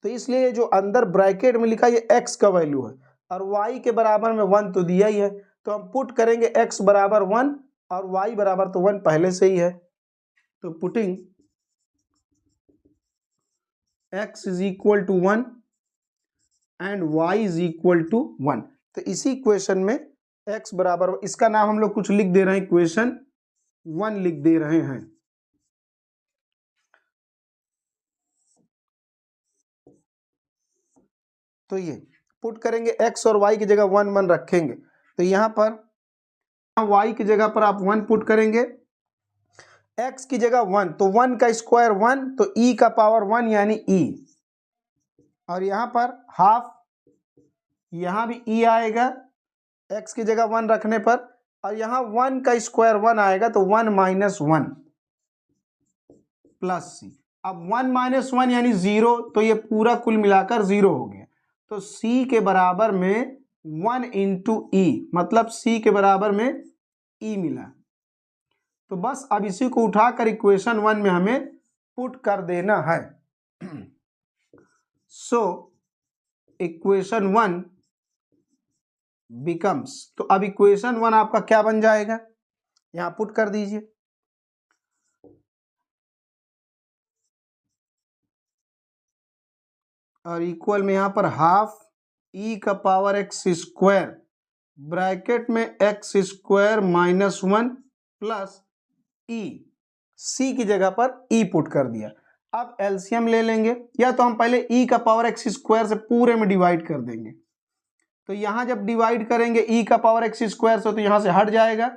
तो इसलिए जो अंदर ब्रैकेट में लिखा ये x का वैल्यू है, और y के बराबर में 1 तो दिया ही है, तो हम पुट करेंगे x बराबर 1 और y बराबर तो 1 पहले से ही है, तो putting x is equal to 1 and y is equal to 1, तो इसी इक्वेशन में x बराबर, इसका नाम हम लोग कुछ लिख दे रहे हैं, इक्वेशन 1 लिख दे रहे हैं। तो ये पुट करेंगे x और y की जगह 1 1 रखेंगे, तो यहाँ पर y की जगह पर आप 1 पुट करेंगे, x की जगह 1, तो 1 का स्क्वायर 1, तो e का पावर 1 यानी e, और यहाँ पर हाफ, यहाँ भी e आएगा x की जगह 1 रखने पर, और यहाँ 1 का स्क्वायर 1 आएगा, तो 1 माइनस 1 प्लस c। अब 1 माइनस 1 यानी 0, तो ये पूरा कुल मिलाकर 0 हो गया, तो c के बराबर में 1 इंटू ई, मतलब c के बराबर में e मिला। तो बस अब इसी को उठाकर इक्वेशन 1 में हमें पुट कर देना है। सो इक्वेशन 1 बिकम्स, तो अब इक्वेशन 1 आपका क्या बन जाएगा, यहां पुट कर दीजिए, और इक्वल में यहां पर हाफ e का पावर एक्स स्क्वायर ब्रैकेट में x square minus 1 plus e, c की जगह पर e पुट कर दिया। अब एलसीएम ले लेंगे, या तो हम पहले e का पावर एक्स स्क्वायर से पूरे में डिवाइड कर देंगे, तो यहां जब डिवाइड करेंगे e का पावर एक्स स्क्वायर से, तो यहां से हट जाएगा,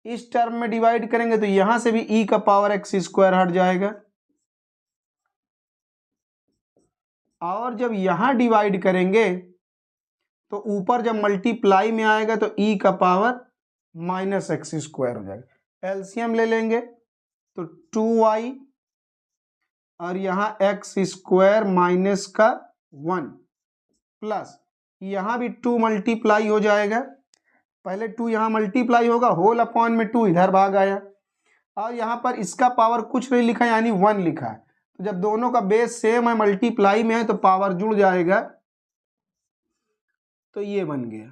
इस टर्म में डिवाइड करेंगे तो यहां से भी e का पावर एक्स स्क्वायर हट जाएगा, और जब यहां डिवाइड करेंगे तो ऊपर जब मल्टीप्लाई में आएगा तो e का पावर माइनस एक्स स्क्वायर हो जाएगा। एलसीएम ले लेंगे तो 2y, और यहाँ एक्स स्क्वायर माइनस का 1 प्लस यहाँ भी 2 मल्टीप्लाई हो जाएगा, पहले 2 यहाँ मल्टीप्लाई होगा, होल अपॉन में 2 इधर भाग आया, और यहाँ पर इसका पावर कुछ नहीं लिखा यानी 1 लिखा है, तो जब दोनों का बेस सेम है, मल्टीप्लाई में है, तो पावर जुड़ जाएगा, तो ये बन गया,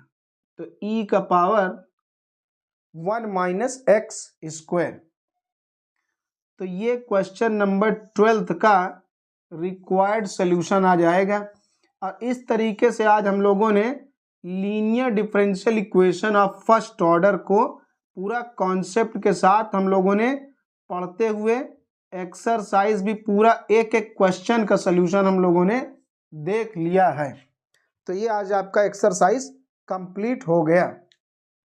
तो e का पावर 1 माइनस एक्स स्क्वायर। तो ये क्वेश्चन नंबर 12 का रिक्वायर्ड सॉल्यूशन आ जाएगा। और इस तरीके से आज हम लोगों ने linear differential equation of first order को पूरा कॉन्सेप्ट के साथ हम लोगों ने पढ़ते हुए एक्सरसाइज भी पूरा एक एक क्वेश्चन का सॉल्यूशन हम लोगों ने देख लिया है। तो ये आज आपका एक्सरसाइज कंप्लीट हो गया।